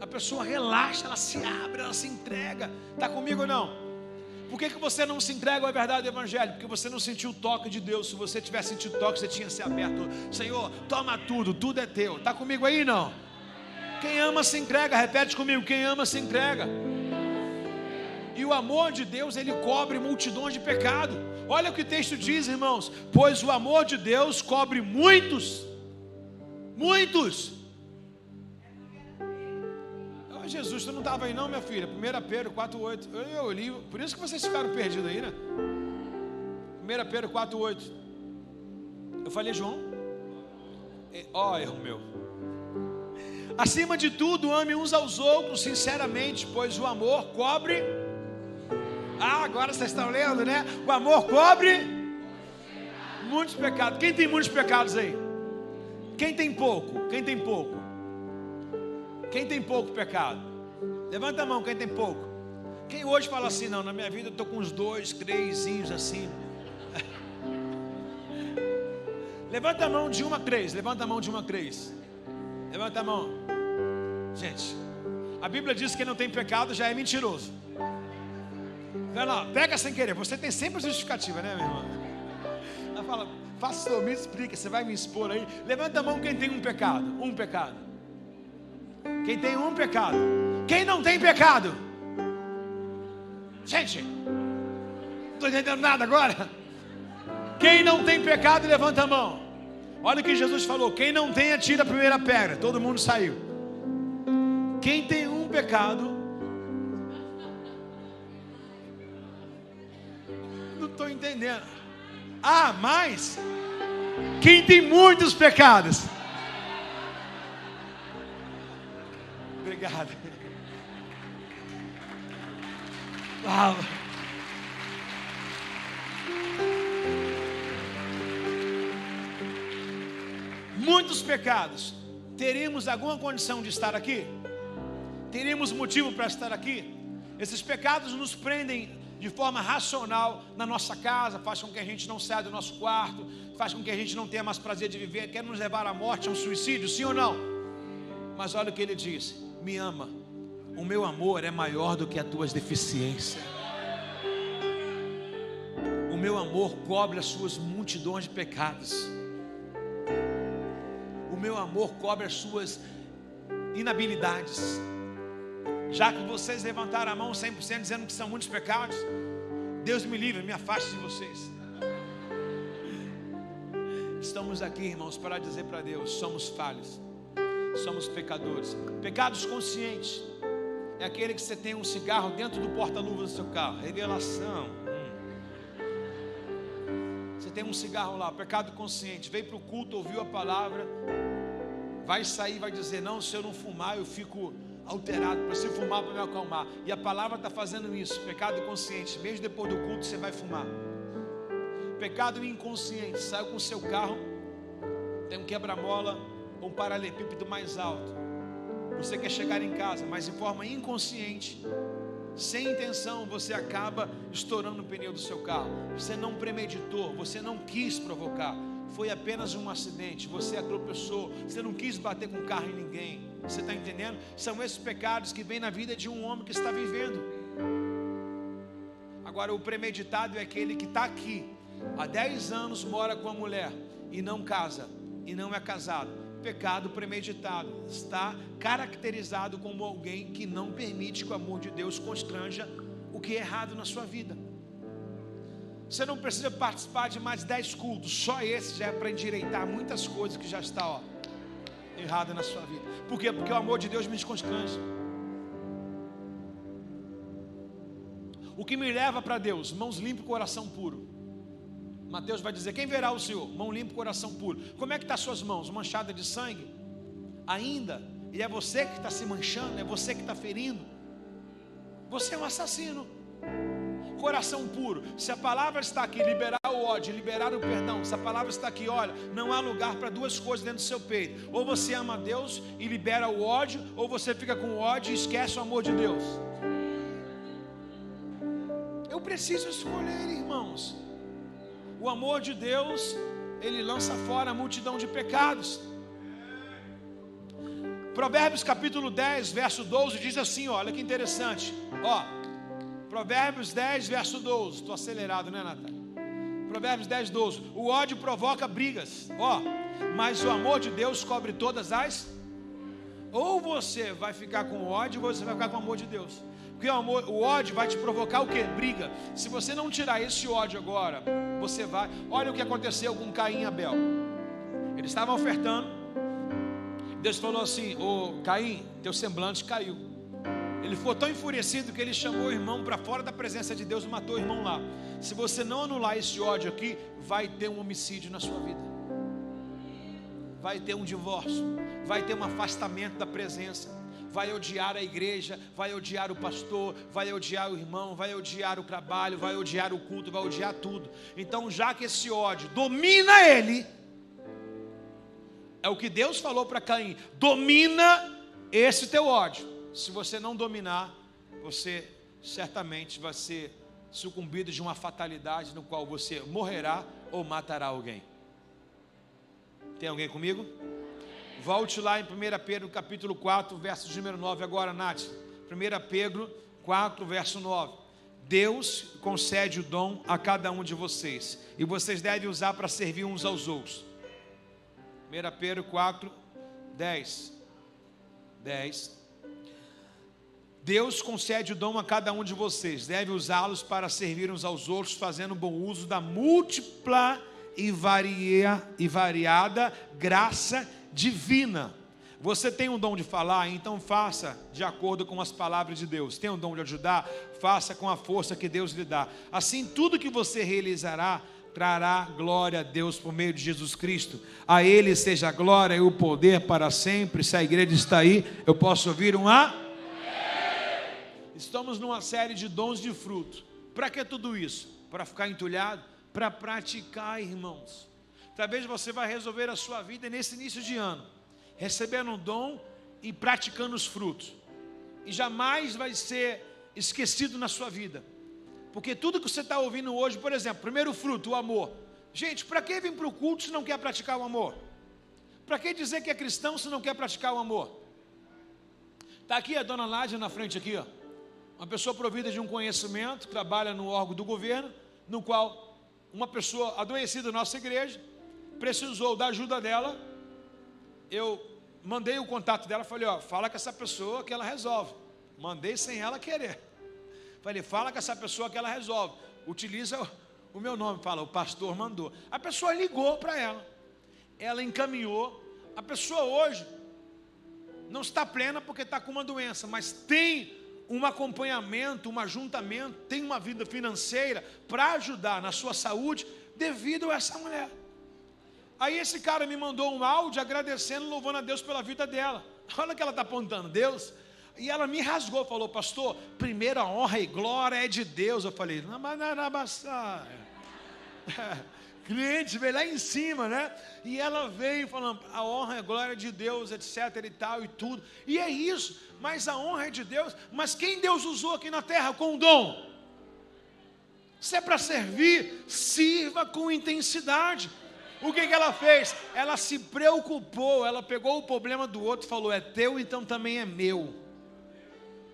A pessoa relaxa, ela se abre, ela se entrega. Está comigo ou não? Por que você não se entrega à verdade do Evangelho? Porque você não sentiu o toque de Deus. Se você tivesse sentido o toque, você tinha se aberto. Senhor, toma tudo, tudo é teu. Está comigo aí não? Quem ama se entrega, repete comigo, quem ama se entrega. E o amor de Deus, ele cobre multidões de pecado. Olha o que o texto diz, irmãos. Pois o amor de Deus cobre muitos. Oh, Jesus, tu não estava aí não, minha filha? 1 Pedro 4,8. Eu li, por isso que vocês ficaram perdidos aí, né? 1 Pedro 4,8. Eu falei, João? Erro meu. Acima de tudo, ame uns aos outros sinceramente, pois o amor cobre. Agora vocês estão lendo, né? O amor cobre muitos pecados. Quem tem muitos pecados aí? Quem tem pouco? Quem tem pouco? Quem tem pouco pecado? Levanta a mão, quem tem pouco. Quem hoje fala assim, não, na minha vida eu estou com uns 2, 3 assim. Levanta a mão de 1 a 3. Levanta a mão de 1 a 3. Levanta a mão. Gente, a Bíblia diz que quem não tem pecado já é mentiroso. Não, pega sem querer. Você tem sempre justificativa, né, meu irmão? Ela fala, pastor, me explica, você vai me expor aí. Levanta a mão quem tem um pecado. Um pecado. Quem tem um pecado. Quem não tem pecado? Gente, não estou entendendo nada agora. Quem não tem pecado, levanta a mão. Olha o que Jesus falou, quem não tem, atira a primeira pedra. Todo mundo saiu. Quem tem um pecado, não estou entendendo. Mas quem tem muitos pecados? Obrigado. Uau. Muitos pecados. Teríamos alguma condição de estar aqui? Teríamos motivo para estar aqui? Esses pecados nos prendem de forma racional na nossa casa, faz com que a gente não saia do nosso quarto, faz com que a gente não tenha mais prazer de viver, quer nos levar à morte, a um suicídio, sim ou não? Mas olha o que ele diz: me ama, o meu amor é maior do que as tuas deficiências. O meu amor cobre as suas multidões de pecados. O meu amor cobre as suas inabilidades. Já que vocês levantaram a mão 100% dizendo que são muitos pecados, Deus me livre, me afaste de vocês. Estamos aqui, irmãos, para dizer para Deus: somos falhos, somos pecadores. Pecados conscientes é aquele que você tem um cigarro dentro do porta-luvas do seu carro. Revelação. Você tem um cigarro lá, pecado consciente. Veio para o culto, ouviu a palavra, vai sair, vai dizer: não, se eu não fumar eu fico alterado, preciso fumar para me acalmar. E a palavra está fazendo isso. Pecado consciente, mesmo depois do culto você vai fumar. Pecado inconsciente, saiu com o seu carro, tem um quebra-mola ou um paralelepípedo mais alto. Você quer chegar em casa, mas de forma inconsciente, sem intenção, você acaba estourando o pneu do seu carro. Você não premeditou, você não quis provocar, foi apenas um acidente, você tropeçou, você não quis bater com o carro em ninguém. Você está entendendo? São esses pecados que vêm na vida de um homem que está vivendo. Agora, o premeditado é aquele que está aqui, há 10 anos mora com a mulher e não casa, e não é casado, pecado premeditado, está caracterizado como alguém que não permite que o amor de Deus constranja o que é errado na sua vida. Você não precisa participar de mais 10 cultos, só esse já é para endireitar muitas coisas que já está errada na sua vida. Por quê? Porque o amor de Deus me desconstrange. O que me leva para Deus? Mãos limpas e coração puro. Mateus vai dizer: quem verá o Senhor? Mão limpa e coração puro. Como é que estão as suas mãos? Manchada de sangue? Ainda? E é você que está se manchando? É você que está ferindo? Você é um assassino. Coração puro. Se a palavra está aqui, liberar o ódio, liberar o perdão. Se a palavra está aqui, olha, não há lugar para duas coisas dentro do seu peito. Ou você ama a Deus e libera o ódio, ou você fica com o ódio e esquece o amor de Deus. Eu preciso escolher, irmãos. O amor de Deus, ele lança fora a multidão de pecados. Provérbios capítulo 10, verso 12 diz assim, olha que interessante. Provérbios 10, verso 12. Estou acelerado, né, Natália? Provérbios 10, 12. O ódio provoca brigas. Mas o amor de Deus cobre todas as. Ou você vai ficar com ódio, ou você vai ficar com o amor de Deus. Porque o ódio vai te provocar o quê? Briga. Se você não tirar esse ódio agora, você vai. Olha o que aconteceu com Caim e Abel. Eles estavam ofertando. Deus falou assim: ô Caim, teu semblante caiu. Ele ficou tão enfurecido que ele chamou o irmão para fora da presença de Deus e matou o irmão lá. Se você não anular esse ódio aqui, vai ter um homicídio na sua vida. Vai ter um divórcio. Vai ter um afastamento da presença. Vai odiar a igreja, vai odiar o pastor, vai odiar o irmão, vai odiar o trabalho, vai odiar o culto, vai odiar tudo. Então, já que esse ódio domina ele, é o que Deus falou para Caim: domina esse teu ódio. Se você não dominar, você certamente vai ser sucumbido de uma fatalidade no qual você morrerá ou matará alguém. Tem alguém comigo? Volte lá em 1 Pedro capítulo 4, verso número 9 agora, Nath. 1 Pedro 4, verso 9. Deus concede o dom a cada um de vocês, e vocês devem usar para servir uns aos outros. 1 Pedro 4, 10. Deus concede o dom a cada um de vocês, deve usá-los para servir uns aos outros, fazendo bom uso da múltipla e variada graça divina. Você tem um dom de falar, então faça de acordo com as palavras de Deus. Tem um dom de ajudar, faça com a força que Deus lhe dá. Assim, tudo que você realizará trará glória a Deus por meio de Jesus Cristo. A Ele seja a glória e o poder para sempre. Se a igreja está aí, eu posso ouvir um amém? Estamos numa série de dons de fruto. Para que tudo isso? Para ficar entulhado? Para praticar, irmãos. Talvez você vai resolver a sua vida nesse início de ano, recebendo um dom e praticando os frutos. E jamais vai ser esquecido na sua vida. Porque tudo que você está ouvindo hoje, por exemplo, primeiro fruto, o amor. Gente, para que vir para o culto se não quer praticar o amor? Para que dizer que é cristão se não quer praticar o amor? Está aqui a dona Nádia na frente aqui, uma pessoa provida de um conhecimento, trabalha no órgão do governo, no qual uma pessoa adoecida da nossa igreja precisou da ajuda dela. Eu mandei o contato dela, falei, fala com essa pessoa que ela resolve. Mandei sem ela querer. Falei, fala com essa pessoa que ela resolve. Utiliza o meu nome, fala, o pastor mandou. A pessoa ligou para ela. Ela encaminhou. A pessoa hoje não está plena porque está com uma doença, mas tem um acompanhamento, um ajuntamento, tem uma vida financeira para ajudar na sua saúde devido a essa mulher. Aí esse cara me mandou um áudio agradecendo, louvando a Deus pela vida dela. Olha o que ela está apontando, Deus. E ela me rasgou, falou, pastor, primeira honra e glória é de Deus. Eu falei, cliente veio lá em cima, né? E ela veio falando, a honra e a glória é de Deus, etc e tal e tudo. E é isso, mas a honra é de Deus. Mas quem Deus usou aqui na terra com o dom? Se é para servir, sirva com intensidade. O que ela fez? Ela se preocupou, ela pegou o problema do outro e falou, é teu, então também é meu.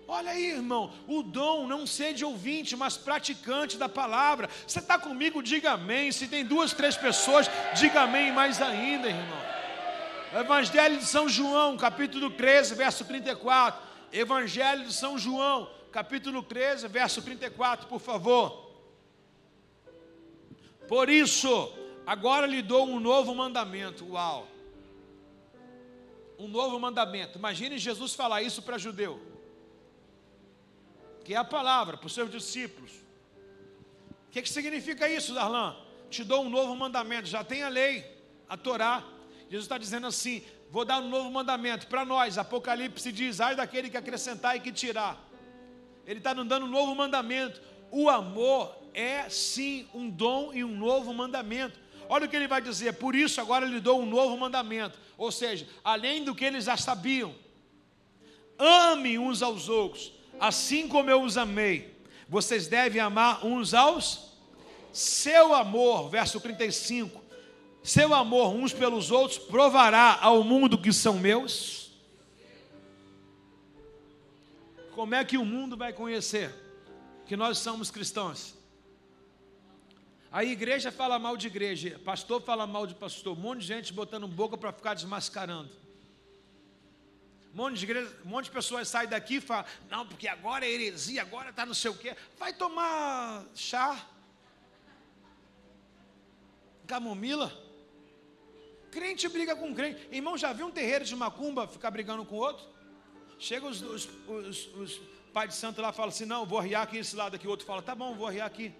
Olha aí, irmão, o dom, não seja ouvinte, mas praticante da palavra. Você está comigo? Diga amém. Se tem 2, 3 pessoas, diga amém mais ainda, irmão. Evangelho de São João, capítulo 13, verso 34. Evangelho de São João, capítulo 13, verso 34, por favor. Por isso, agora lhe dou um novo mandamento. Uau! Um novo mandamento. Imagine Jesus falar isso para judeu, que é a palavra para os seus discípulos. O que significa isso, Darlan? Te dou um novo mandamento. Já tem a lei, a Torá. Jesus está dizendo assim: vou dar um novo mandamento para nós. Apocalipse diz: ai daquele que acrescentar e que tirar. Ele está nos dando um novo mandamento. O amor é sim um dom e um novo mandamento. Olha o que ele vai dizer: por isso agora lhe dou um novo mandamento. Ou seja, além do que eles já sabiam, ame uns aos outros, assim como eu os amei. Vocês devem amar uns aos. Seu amor, verso 35, seu amor uns pelos outros provará ao mundo que são meus. Como é que o mundo vai conhecer que nós somos cristãos? A igreja fala mal de igreja, pastor fala mal de pastor, um monte de gente botando boca para ficar desmascarando. Um monte de pessoas saem daqui e falam: não, porque agora é heresia, agora está não sei o quê. Vai tomar chá, camomila. Crente briga com crente. Irmão, já viu um terreiro de macumba ficar brigando com o outro? Chega os pais de santo lá e falam assim: não, vou arriar aqui esse lado aqui. O outro fala: tá bom, vou arriar aqui.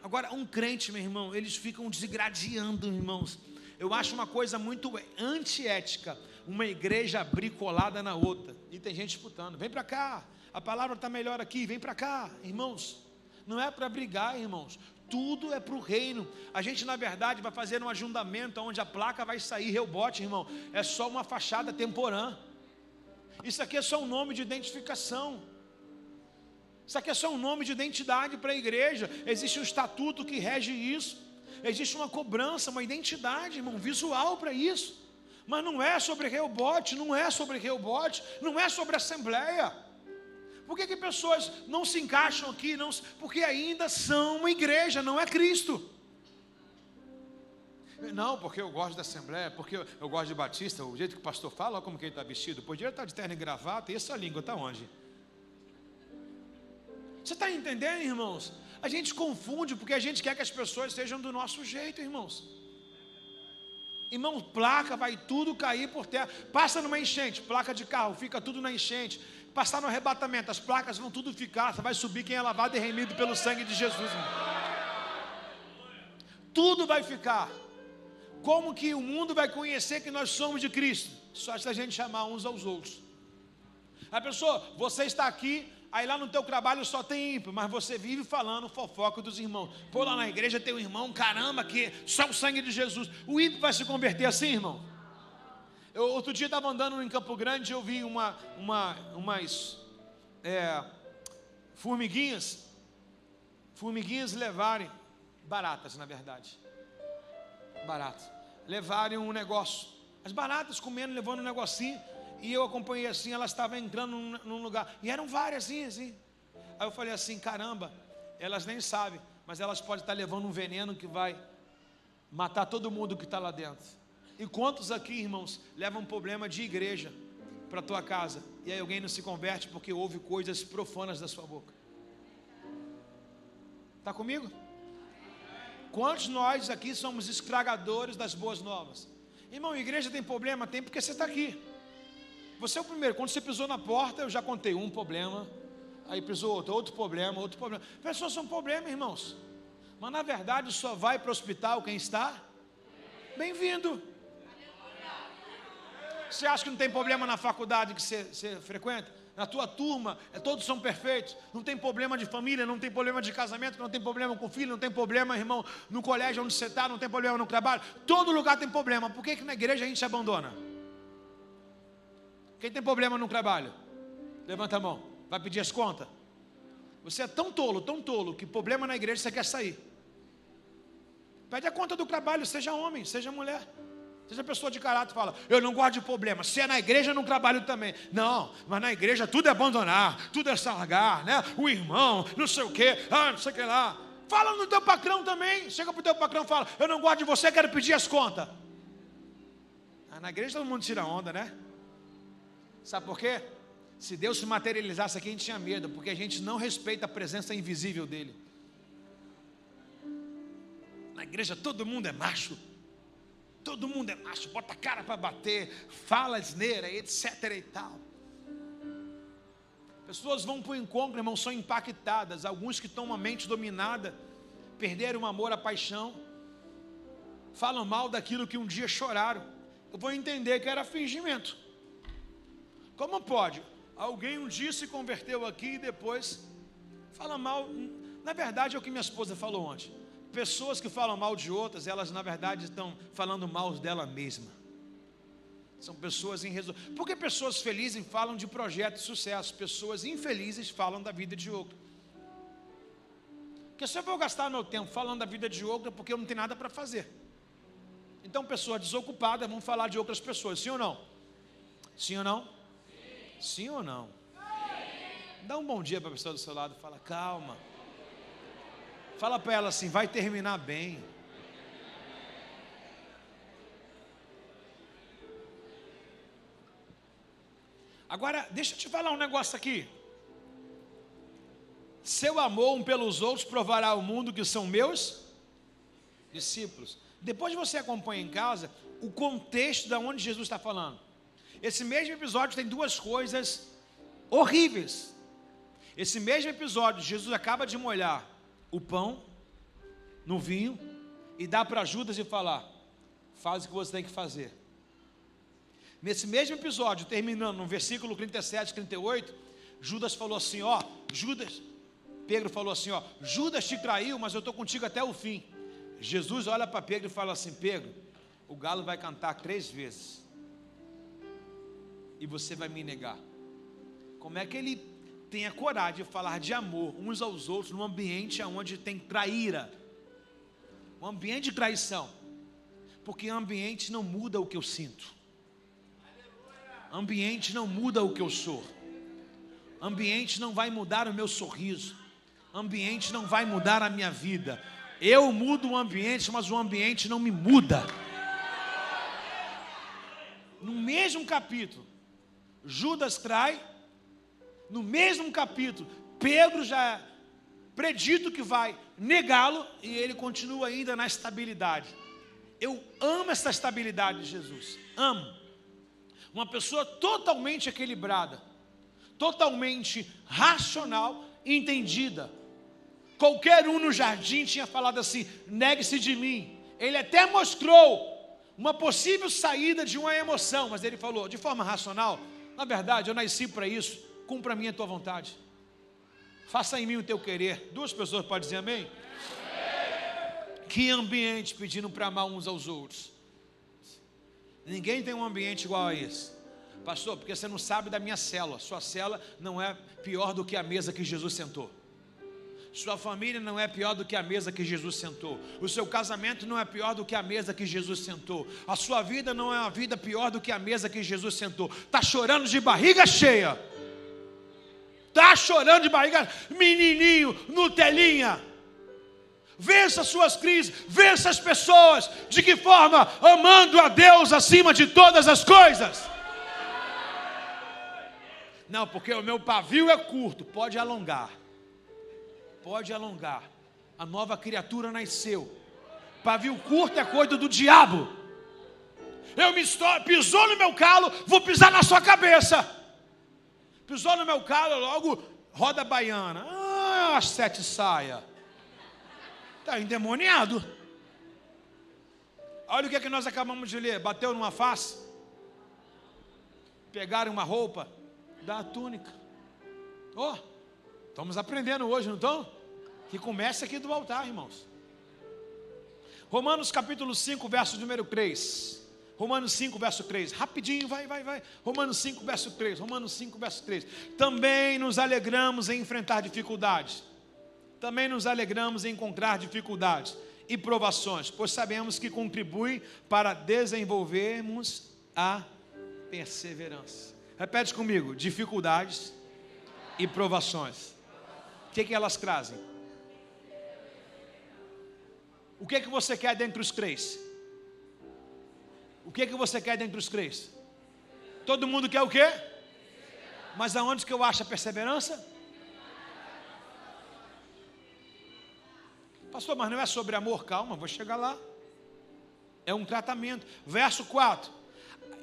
Agora, um crente, meu irmão, eles ficam desgradeando, irmãos. Eu acho uma coisa muito antiética, uma igreja bricolada na outra. E tem gente disputando: vem para cá, a palavra está melhor aqui, vem para cá. Irmãos, não é para brigar, irmãos. Tudo é para o reino. A gente, na verdade, vai fazer um ajuntamento onde a placa vai sair rebote, irmão. É só uma fachada temporã. Isso aqui é só um nome de identificação. Isso aqui é só um nome de identidade para a igreja. Existe um estatuto que rege isso. Existe uma cobrança, uma identidade, irmão, visual para isso. Mas não é sobre rebote, não é sobre rebote, não é sobre assembleia. Por que pessoas não se encaixam aqui? Não, porque ainda são uma igreja, não é Cristo. Não, porque eu gosto da assembleia, porque eu gosto de batista, o jeito que o pastor fala, olha como que ele está vestido. Podia estar de terno e gravata, e essa língua está onde? Você está entendendo, irmãos? A gente confunde porque a gente quer que as pessoas sejam do nosso jeito, irmãos. Irmão, placa, vai tudo cair por terra. Passa numa enchente, placa de carro, fica tudo na enchente. Passar no arrebatamento, as placas vão tudo ficar. Você vai subir quem é lavado e remido pelo sangue de Jesus, irmão. Tudo vai ficar. Como que o mundo vai conhecer que nós somos de Cristo? Só se a gente chamar uns aos outros. A pessoa, você está aqui, aí lá no teu trabalho só tem ímpio, mas você vive falando fofoca dos irmãos. Pô, lá na igreja tem um irmão, caramba, que só o sangue de Jesus. O ímpio vai se converter assim, irmão? Eu outro dia estava andando em Campo Grande, eu vi umas formiguinhas levarem, baratas na verdade, levarem um negócio, as baratas comendo, levando um negocinho, e eu acompanhei assim, elas estavam entrando num lugar, e eram várias assim, aí eu falei assim: caramba, elas nem sabem, mas elas podem estar levando um veneno que vai matar todo mundo que está lá dentro. E quantos aqui, irmãos, levam um problema de igreja para a tua casa, e aí alguém não se converte porque ouve coisas profanas da sua boca? Está comigo? Quantos nós aqui somos estragadores das boas novas? Irmão, a igreja tem problema? Tem, porque você está aqui. Você é o primeiro. Quando você pisou na porta, eu já contei um problema, aí pisou outro problema. Pessoas são problemas, irmãos. Mas na verdade só vai para o hospital quem está bem-vindo. Você acha que não tem problema na faculdade que você frequenta? Na tua turma, todos são perfeitos. Não tem problema de família, não tem problema de casamento, não tem problema com filho, não tem problema, irmão, no colégio onde você está, não tem problema no trabalho. Todo lugar tem problema. Por que na igreja a gente se abandona? Quem tem problema no trabalho? Levanta a mão. Vai pedir as contas? Você é tão tolo, que problema na igreja você quer sair. Pede a conta do trabalho, seja homem, seja mulher. Seja pessoa de caráter, fala, eu não gosto de problema. Se é na igreja, eu não trabalho também. Não, mas na igreja tudo é abandonar, tudo é largar, né? O irmão, não sei o quê, não sei o que lá. Fala no teu patrão também. Chega para o teu patrão e fala, eu não gosto de você, quero pedir as contas. Na igreja todo mundo tira onda, né? Sabe por quê? Se Deus se materializasse aqui, a gente tinha medo, porque a gente não respeita a presença invisível dele. Na igreja todo mundo é macho. Todo mundo é macho, bota a cara para bater, fala asneira, etc e tal. Pessoas vão para o encontro, irmão, são impactadas. Alguns que estão uma mente dominada, perderam o amor, a paixão, falam mal daquilo que um dia choraram. Eu vou entender que era fingimento. Como pode? Alguém um dia se converteu aqui e depois fala mal. Na verdade é o que minha esposa falou ontem. Pessoas que falam mal de outras, elas na verdade estão falando mal dela mesma. São pessoas irresolvíveis. Porque pessoas felizes falam de projeto de sucesso. Pessoas infelizes falam da vida de outra. Porque se eu vou gastar meu tempo falando da vida de outra, porque eu não tenho nada para fazer. Então pessoas desocupadas vão falar de outras pessoas. Sim ou não? Sim ou não? Sim ou não? Dá um bom dia para a pessoa do seu lado. Fala, calma. Fala para ela assim, vai terminar bem. Agora, deixa eu te falar um negócio aqui. Seu amor um pelos outros provará ao mundo que são meus discípulos. Depois você acompanha em casa o contexto de onde Jesus está falando. Esse mesmo episódio tem duas coisas horríveis. Esse mesmo episódio, Jesus acaba de molhar o pão no vinho e dá para Judas e falar, faz o que você tem que fazer. Nesse mesmo episódio, terminando no versículo 37, 38, Judas falou assim, Pedro falou assim, Judas te traiu, mas eu estou contigo até o fim. Jesus olha para Pedro e fala assim, Pedro, o galo vai cantar 3 vezes e você vai me negar. Como é que ele tem a coragem de falar de amor uns aos outros num ambiente onde tem traíra, um ambiente de traição? Porque ambiente não muda o que eu sinto, ambiente não muda o que eu sou, ambiente não vai mudar o meu sorriso, ambiente não vai mudar a minha vida. Eu mudo o ambiente, mas o ambiente não me muda. No mesmo capítulo, Judas trai. No mesmo capítulo, Pedro já predito que vai negá-lo e ele continua ainda na estabilidade. Eu amo essa estabilidade de Jesus. Amo. Uma pessoa totalmente equilibrada, totalmente racional e entendida. Qualquer um no jardim tinha falado assim, negue-se de mim. Ele até mostrou uma possível saída de uma emoção, mas ele falou de forma racional, na verdade eu nasci para isso, cumpra a minha tua vontade. Faça em mim o teu querer. 2 pessoas podem dizer amém? Que ambiente pedindo para amar uns aos outros. Ninguém tem um ambiente igual a esse. Pastor, porque você não sabe da minha célula. Sua célula não é pior do que a mesa que Jesus sentou. Sua família não é pior do que a mesa que Jesus sentou. O seu casamento não é pior do que a mesa que Jesus sentou. A sua vida não é uma vida pior do que a mesa que Jesus sentou. Está chorando de barriga cheia. Está chorando de barriga, menininho, Nutelinha. Vença suas crises, vença as pessoas. De que forma? Amando a Deus acima de todas as coisas. Não, porque o meu pavio é curto, pode alongar. Pode alongar. A nova criatura nasceu. Pavio curto é coisa do diabo. Pisou no meu calo, vou pisar na sua cabeça. Pisou no meu calo, logo roda baiana. Ah, 7 saia. Está endemoniado. Olha o que é que nós acabamos de ler. Bateu numa face. Pegaram uma roupa, dá a túnica. Estamos aprendendo hoje, não estão? Que começa aqui do altar, irmãos. Romanos capítulo 5, verso número 3. Romanos 5, verso 3. Rapidinho, vai. Romanos 5, verso 3. Romanos 5, verso 3. Também nos alegramos em enfrentar dificuldades. Também nos alegramos em encontrar dificuldades. e provações, pois sabemos que contribui para desenvolvermos a perseverança. Repete comigo: dificuldades e provações. O que elas trazem? O que você quer dentre os três? O que você quer dentre os três? Todo mundo quer o quê? Mas aonde que eu acho a perseverança? Pastor, mas não é sobre amor? Calma, vou chegar lá. É um tratamento. Verso 4.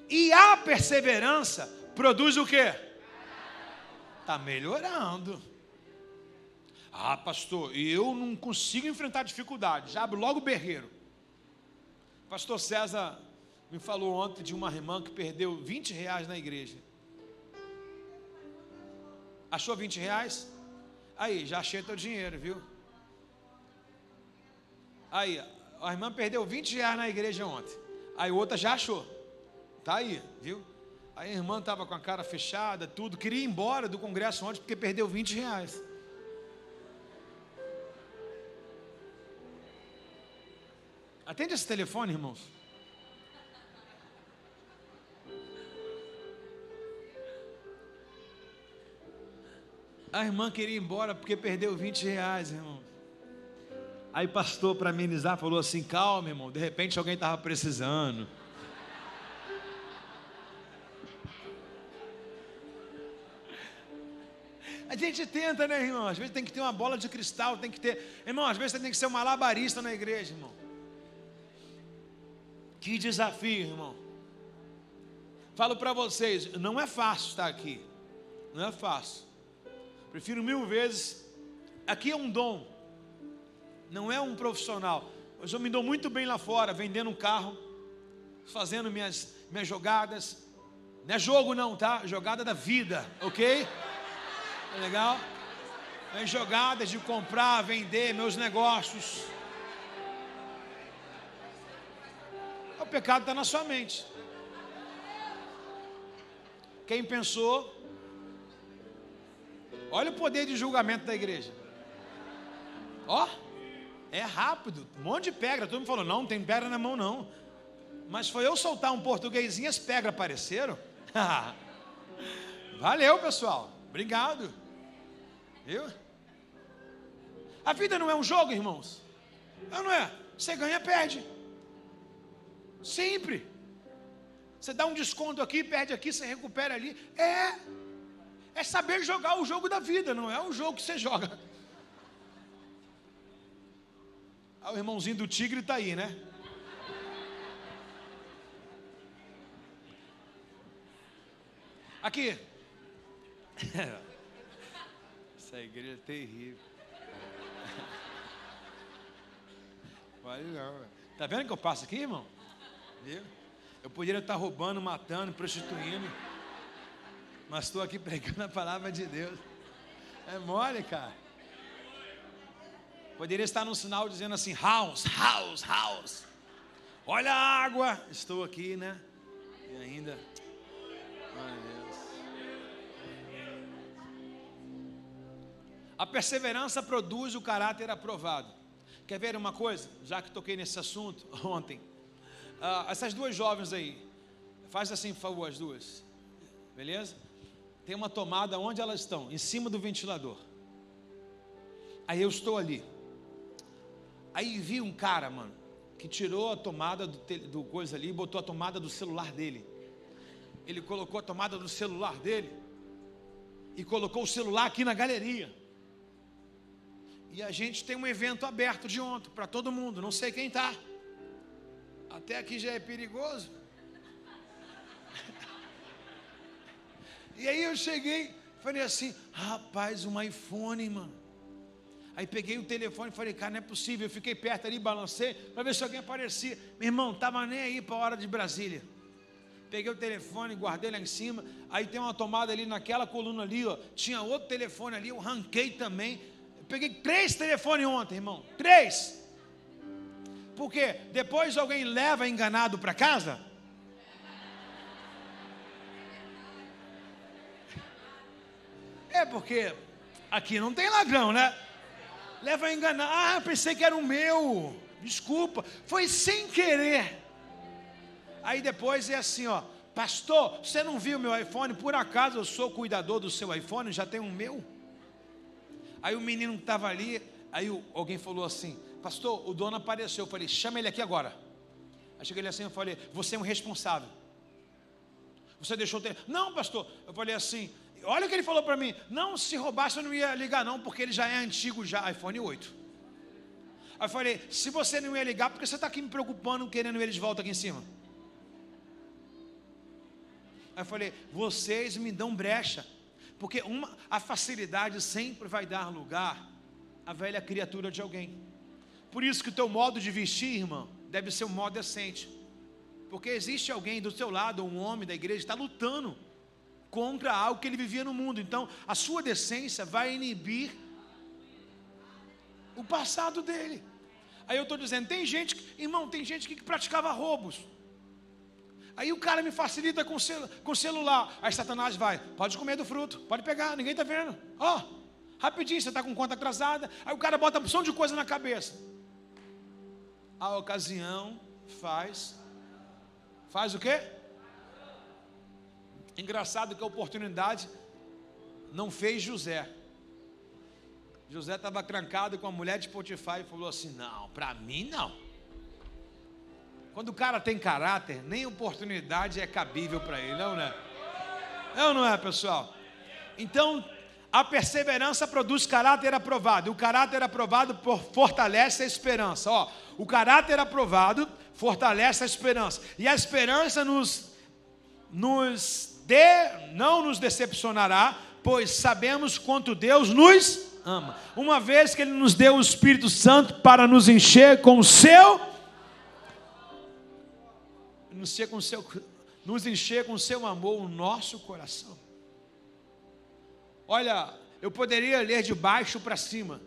E a perseverança produz o quê? Está melhorando. Ah, pastor, eu não consigo enfrentar dificuldade. Já abro logo o berreiro. Pastor César me falou ontem de uma irmã que perdeu R$20 na igreja. Achou R$20? Aí, já achei teu dinheiro, viu? Aí, a irmã perdeu R$20 na igreja ontem. Aí outra já achou. Tá aí, viu? Aí a irmã estava com a cara fechada, tudo. Queria ir embora do congresso ontem porque perdeu R$20. Atende esse telefone, irmãos. A irmã queria ir embora porque perdeu R$20, irmão. Aí pastor, para amenizar, falou assim: calma, irmão, de repente alguém estava precisando. A gente tenta, né, irmão? Às vezes tem que ter uma bola de cristal, tem que ter... Irmão, às vezes você tem que ser um malabarista na igreja, irmão. Que desafio, irmão. Falo para vocês, não é fácil estar aqui. Não é fácil. Prefiro 1000 vezes. Aqui é um dom. Não é um profissional. Mas eu me dou muito bem lá fora, vendendo um carro, fazendo minhas jogadas. Não é jogo não, tá? Jogada da vida, ok? É legal? É jogadas de comprar, vender meus negócios. O pecado está na sua mente. Quem pensou? Olha o poder de julgamento da igreja. Ó, é rápido, um monte de pedra. Todo mundo falou, não tem pedra na mão não. Mas foi eu soltar um portuguesinho, as pedras apareceram. Valeu, pessoal, obrigado. Viu? A vida não é um jogo, irmãos. Não é? Você ganha, perde. Sempre. Você dá um desconto aqui, perde aqui, você recupera ali. É saber jogar o jogo da vida, não é o jogo que você joga. Ah, o irmãozinho do tigre está aí, né? Aqui. Essa igreja é terrível. Vale não. Tá vendo que eu passo aqui, irmão? Viu? Eu poderia estar roubando, matando, prostituindo, mas estou aqui pregando a palavra de Deus. É mole, cara. Poderia estar num sinal dizendo assim: house, house, house. Olha a água. Estou aqui, né? E ainda. Ai, Deus. A perseverança produz o caráter aprovado. Quer ver uma coisa? Já que toquei nesse assunto ontem. Essas duas jovens aí, faz assim, por favor, as duas. Beleza? Tem uma tomada onde elas estão, em cima do ventilador. Aí eu estou ali. Aí vi um cara, mano, que tirou a tomada do coisa ali e botou a tomada do celular dele. Ele colocou a tomada do celular dele e colocou o celular aqui na galeria. E a gente tem um evento aberto de ontem para todo mundo, não sei quem está. Até aqui já é perigoso. E aí eu cheguei, falei assim: rapaz, um iPhone, mano. Aí peguei o telefone e falei: cara, não é possível. Eu fiquei perto ali, balancei para ver se alguém aparecia. Meu irmão, estava nem aí para a hora de Brasília. Peguei o telefone, guardei lá em cima. Aí tem uma tomada ali naquela coluna ali, ó. Tinha outro telefone ali, eu ranquei também. Eu peguei 3 telefones ontem, irmão. 3. Porque depois alguém leva enganado para casa. É porque aqui não tem ladrão, né? Leva enganado. Ah, pensei que era o meu. desculpa, foi sem querer. Aí depois é assim, ó, pastor, você não viu meu iPhone? Por acaso eu sou cuidador do seu iPhone, já tem um meu? Aí o menino que estava ali, aí alguém falou assim, pastor, o dono apareceu. Eu falei, chama ele aqui agora. Aí cheguei ele assim, eu falei, você é um responsável. Você deixou ter... Não, pastor, eu falei assim, olha o que ele falou para mim. Não, se roubasse eu não ia ligar não, porque ele já é antigo já, iPhone 8. Aí eu falei, se você não ia ligar, porque você está aqui me preocupando, querendo ele de volta aqui em cima. Aí eu falei, vocês me dão brecha, porque a facilidade sempre vai dar lugar à velha criatura de alguém. Por isso que o teu modo de vestir, irmão, deve ser um modo decente. Porque existe alguém do teu lado, um homem da igreja, está lutando contra algo que ele vivia no mundo. Então, a sua decência vai inibir o passado dele. Aí eu estou dizendo, tem gente, irmão, tem gente que praticava roubos. Aí o cara me facilita com o celular. Aí Satanás vai, pode comer do fruto, pode pegar, ninguém está vendo. Ó, rapidinho, você está com conta atrasada. Aí o cara bota uma opção de coisa na cabeça. A ocasião faz o quê? Engraçado que a oportunidade não fez José. José estava trancado com a mulher de Potifar e falou assim, não, para mim não. Quando o cara tem caráter, nem oportunidade é cabível para ele, não é? Não é, pessoal? Então, a perseverança produz caráter aprovado. O caráter aprovado fortalece a esperança. Ó, o caráter aprovado fortalece a esperança. E a esperança não nos decepcionará, pois sabemos quanto Deus nos ama. Uma vez que Ele nos deu o Espírito Santo para nos encher com o seu... nos encher com o seu amor, o nosso coração. Olha, eu poderia ler de baixo para cima,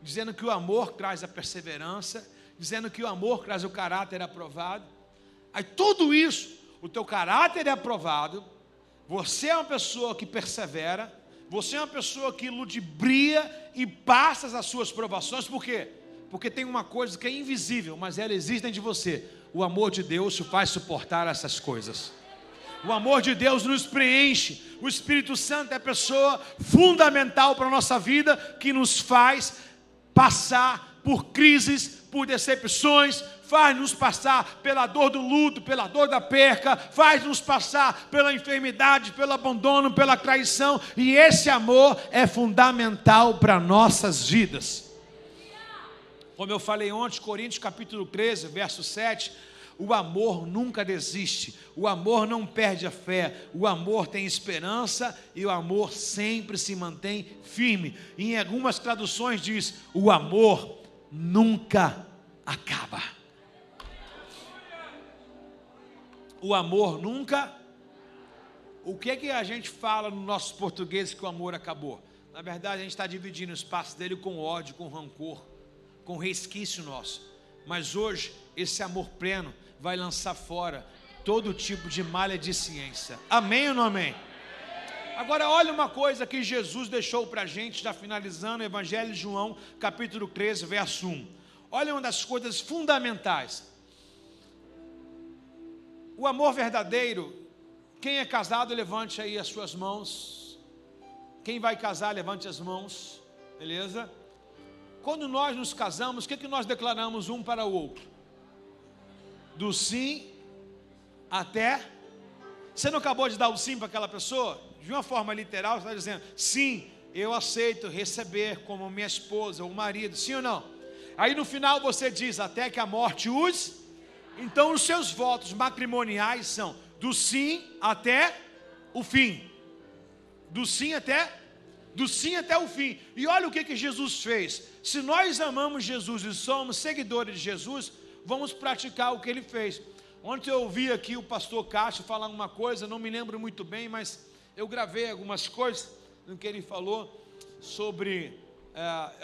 dizendo que o amor traz a perseverança, dizendo que o amor traz o caráter aprovado. Aí tudo isso, o teu caráter é aprovado, você é uma pessoa que persevera, você é uma pessoa que ludibria e passa as suas provações. Por quê? Porque tem uma coisa que é invisível, mas ela existe dentro de você. O amor de Deus te faz suportar essas coisas. O amor de Deus nos preenche. O Espírito Santo é a pessoa fundamental para a nossa vida, que nos faz passar por crises, por decepções, faz-nos passar pela dor do luto, pela dor da perca, faz-nos passar pela enfermidade, pelo abandono, pela traição. E esse amor é fundamental para nossas vidas. Como eu falei ontem, Coríntios capítulo 13, verso 7, o amor nunca desiste, o amor não perde a fé, o amor tem esperança e o amor sempre se mantém firme. Em algumas traduções diz, o amor nunca acaba. O amor nunca... O que é que a gente fala no nosso português que o amor acabou? Na verdade a gente está dividindo o espaço dele com ódio, com rancor, com resquício nosso. Mas hoje esse amor pleno vai lançar fora todo tipo de maledicência. Amém ou não amém? Agora olha uma coisa que Jesus deixou para a gente, já finalizando o Evangelho de João, capítulo 13, verso 1. Olha uma das coisas fundamentais. O amor verdadeiro, quem é casado, levante aí as suas mãos. Quem vai casar, levante as mãos, beleza? Quando nós nos casamos, o que nós declaramos um para o outro? Do sim até... Você não acabou de dar o sim para aquela pessoa? De uma forma literal, você está dizendo, sim, eu aceito receber como minha esposa ou marido, sim ou não? Aí no final você diz, até que a morte os... Então os seus votos matrimoniais são do sim até o fim. Do sim até o fim. E olha o que Jesus fez. Se nós amamos Jesus e somos seguidores de Jesus, vamos praticar o que Ele fez. Ontem eu ouvi aqui o pastor Cássio falar uma coisa, não me lembro muito bem, mas eu gravei algumas coisas no que ele falou sobre...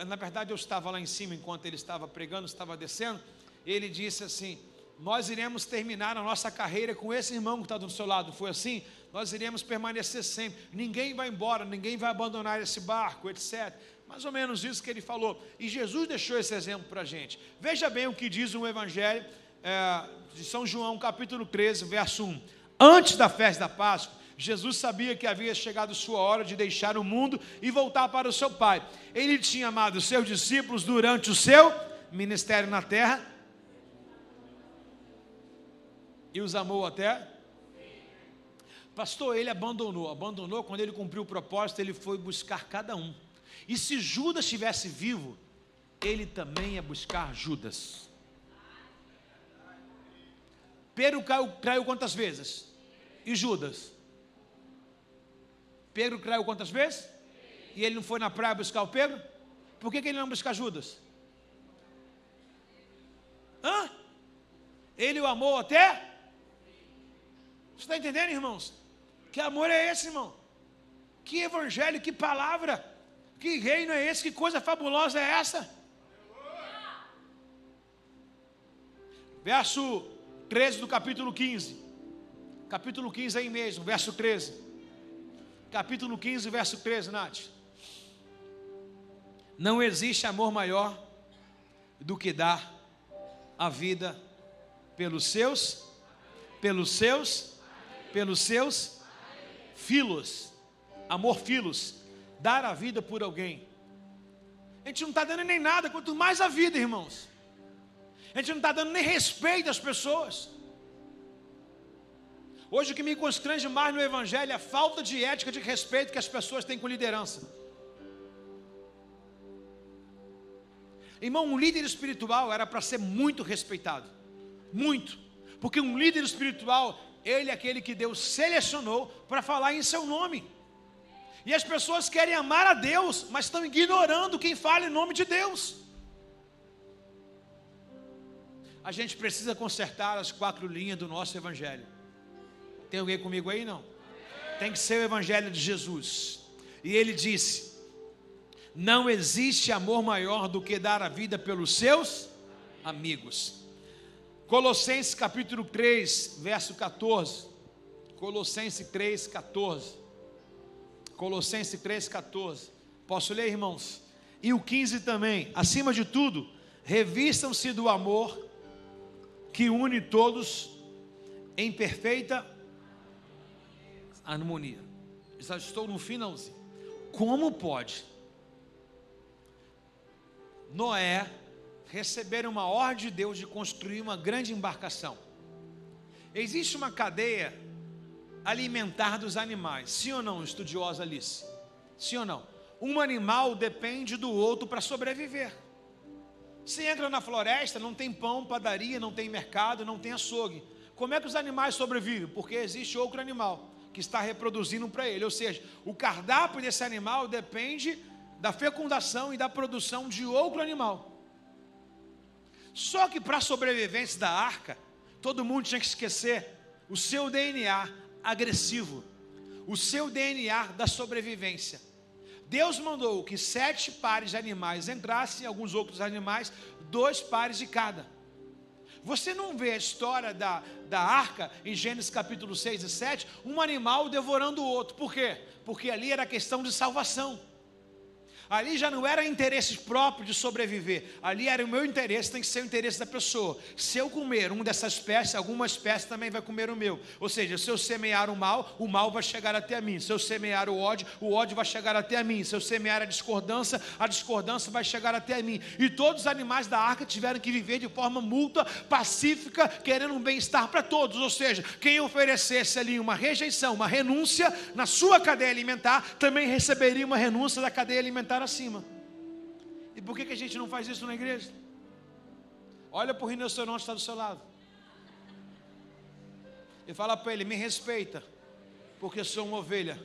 na verdade eu estava lá em cima enquanto ele estava pregando, estava descendo. Ele disse assim, nós iremos terminar a nossa carreira com esse irmão que está do seu lado. Foi assim? Nós iremos permanecer sempre. Ninguém vai embora, ninguém vai abandonar esse barco, etc. Mais ou menos isso que ele falou. E Jesus deixou esse exemplo para a gente. Veja bem o que diz o Evangelho de São João, capítulo 13, verso 1. Antes da festa da Páscoa, Jesus sabia que havia chegado sua hora de deixar o mundo e voltar para o seu Pai. Ele tinha amado os seus discípulos durante o seu ministério na terra e os amou até. Pastor, ele abandonou quando ele cumpriu o propósito, ele foi buscar cada um. E se Judas estivesse vivo, ele também ia buscar Judas. Pedro traiu quantas vezes? E Judas? Pedro traiu quantas vezes? E ele não foi na praia buscar o Pedro? Por que ele não buscar Judas? Ele o amou até? Você está entendendo, irmãos? Que amor é esse, irmão? Que evangelho, que palavra, que reino é esse, que coisa fabulosa é essa? Verso 13 do capítulo 15. Capítulo 15 aí mesmo, verso 13. Capítulo 15, verso 13, Nath. Não existe amor maior do que dar a vida pelos seus filhos. Amor filhos. Dar a vida por alguém. A gente não está dando nem nada, quanto mais a vida, irmãos. A gente não está dando nem respeito às pessoas. Hoje o que me constrange mais no Evangelho é a falta de ética, de respeito que as pessoas têm com liderança. Irmão, um líder espiritual era para ser muito respeitado. Muito. Porque um líder espiritual, ele é aquele que Deus selecionou para falar em seu nome. E as pessoas querem amar a Deus, mas estão ignorando quem fala em nome de Deus. A gente precisa consertar as 4 linhas do nosso Evangelho. Tem alguém comigo aí? Não? Tem que ser o Evangelho de Jesus. E ele disse: não existe amor maior do que dar a vida pelos seus amigos. Colossenses capítulo 3, verso 14. Colossenses 3, 14. Colossenses 3, 14. Posso ler, irmãos? E o 15 também. Acima de tudo, revistam-se do amor que une todos em perfeita harmonia. Já estou no finalzinho. Como pode Noé receber uma ordem de Deus de construir uma grande embarcação? Existe uma cadeia alimentar dos animais, sim ou não, estudiosa Alice? Sim ou não? Um animal depende do outro para sobreviver. Você entra na floresta, não tem pão, padaria, não tem mercado, não tem açougue. Como é que os animais sobrevivem? Porque existe outro animal que está reproduzindo para ele. Ou seja, o cardápio desse animal depende da fecundação e da produção de outro animal. Só que para a sobrevivência da arca, todo mundo tinha que esquecer o seu DNA agressivo, o seu DNA da sobrevivência. Deus mandou que 7 pares de animais entrassem, alguns outros animais, 2 pares de cada. Você não vê a história da arca em Gênesis capítulo 6 e 7, um animal devorando o outro. Por quê? Porque ali era questão de salvação. Ali já não era interesse próprio de sobreviver. Ali era o meu interesse, tem que ser o interesse da pessoa. Se eu comer um dessa espécie, alguma espécie também vai comer o meu. Ou seja, se eu semear o mal vai chegar até a mim. Se eu semear o ódio vai chegar até a mim. Se eu semear a discordância vai chegar até a mim. E todos os animais da arca tiveram que viver de forma mútua, pacífica, querendo um bem-estar para todos. Ou seja, quem oferecesse ali uma rejeição, uma renúncia na sua cadeia alimentar, também receberia uma renúncia da cadeia alimentar acima. E por que a gente não faz isso na igreja? Olha para o rinoceronte que está do seu lado e fala para ele: me respeita, porque eu sou uma ovelha.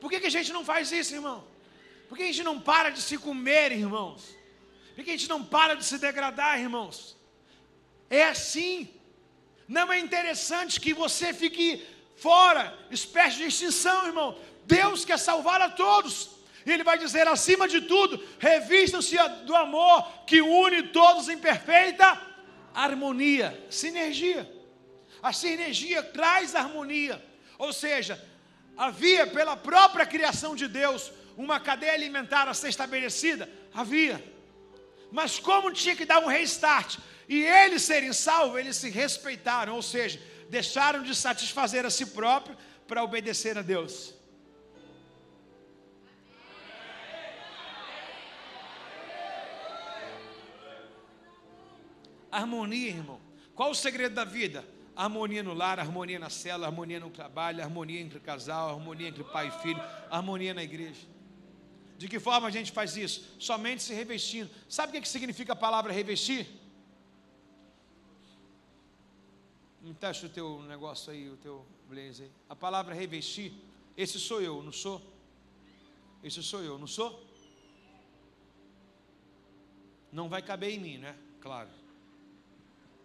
Por que a gente não faz isso, irmão? Por que a gente não para de se comer, irmãos? Por que a gente não para de se degradar, irmãos? É assim. Não é interessante que você fique fora, espécie de extinção, irmão. Deus quer salvar a todos. E ele vai dizer, acima de tudo, revistam-se do amor que une todos em perfeita harmonia, sinergia. A sinergia traz harmonia, ou seja, havia pela própria criação de Deus uma cadeia alimentar a ser estabelecida, havia, mas como tinha que dar um restart, e eles serem salvos, eles se respeitaram, ou seja, deixaram de satisfazer a si próprio para obedecer a Deus. Harmonia, irmão. Qual o segredo da vida? Harmonia no lar, harmonia na cela, harmonia no trabalho, harmonia entre casal, harmonia entre pai e filho, harmonia na igreja. De que forma a gente faz isso? Somente se revestindo. Sabe o que significa a palavra revestir? Me testa o teu negócio aí, o teu blazer aí. A palavra revestir, esse sou eu, não sou? Esse sou eu, não sou? Não vai caber em mim, né? Claro.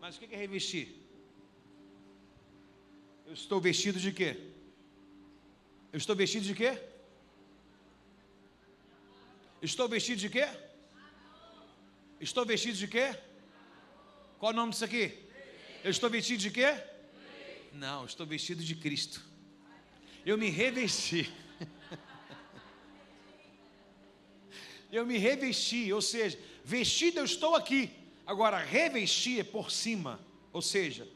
Mas o que é revestir? Eu estou vestido de quê? Eu estou vestido de quê? Estou vestido de quê? Estou vestido de quê? Qual o nome disso aqui? Eu estou vestido de quê? Não, estou vestido de Cristo. Eu me revesti. Eu me revesti, ou seja, vestido eu estou aqui. Agora, revestir é por cima. Ou seja,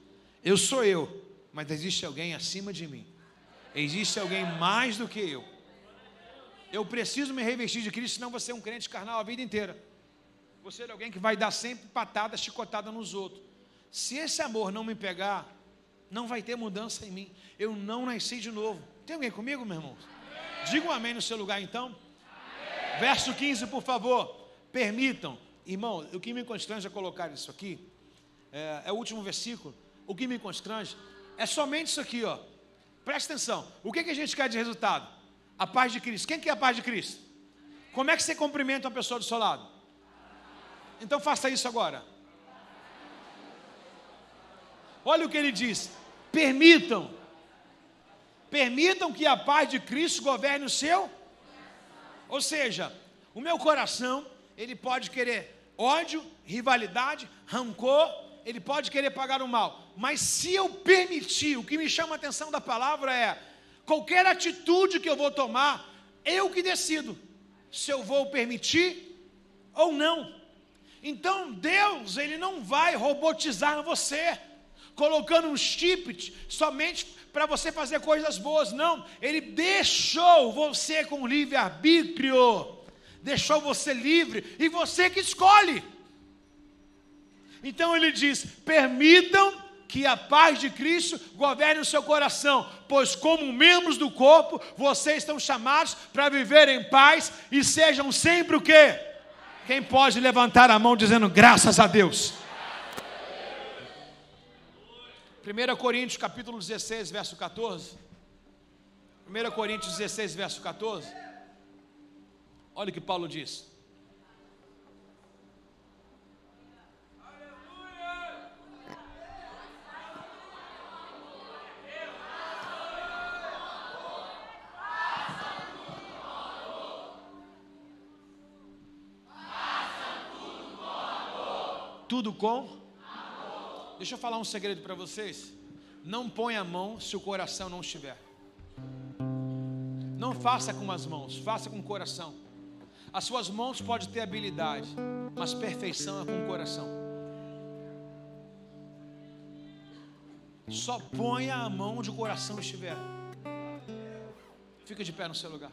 eu sou eu, mas existe alguém acima de mim. Existe alguém mais do que eu. Eu preciso me revestir de Cristo, senão você é um crente carnal a vida inteira. Você é alguém que vai dar sempre patada, chicotada nos outros. Se esse amor não me pegar, não vai ter mudança em mim. Eu não nasci de novo. Tem alguém comigo, meu irmão? Diga um amém no seu lugar, então. Amém. Verso 15, por favor. Permitam. Irmão, o que me constrange a colocar isso aqui, é o último versículo. O que me constrange é somente isso aqui, ó. Presta atenção. O que a gente quer de resultado? A paz de Cristo. Quem quer a paz de Cristo? Como é que você cumprimenta uma pessoa do seu lado? Então faça isso agora. Olha o que ele diz. Permitam que a paz de Cristo governe o seu. Ou seja, o meu coração, ele pode querer ódio, rivalidade, rancor, ele pode querer pagar o mal. Mas se eu permitir, o que me chama a atenção da palavra é, qualquer atitude que eu vou tomar, eu que decido se eu vou permitir ou não. Então Deus, ele não vai robotizar você, colocando um chip somente para você fazer coisas boas, não. Ele deixou você com livre-arbítrio, deixou você livre, e você que escolhe. Então ele diz, permitam que a paz de Cristo governe o seu coração, pois como membros do corpo, vocês estão chamados para viver em paz, e sejam sempre o quê? Quem pode levantar a mão dizendo graças a Deus? 1 Coríntios capítulo 16, verso 14. 1 Coríntios 16, verso 14. Olha o que Paulo diz. Tudo com amor. Deixa eu falar um segredo para vocês. Não põe a mão se o coração não estiver. Não faça com as mãos, faça com o coração. As suas mãos podem ter habilidade, mas perfeição é com o coração. Só ponha a mão onde o coração estiver. Fica de pé no seu lugar.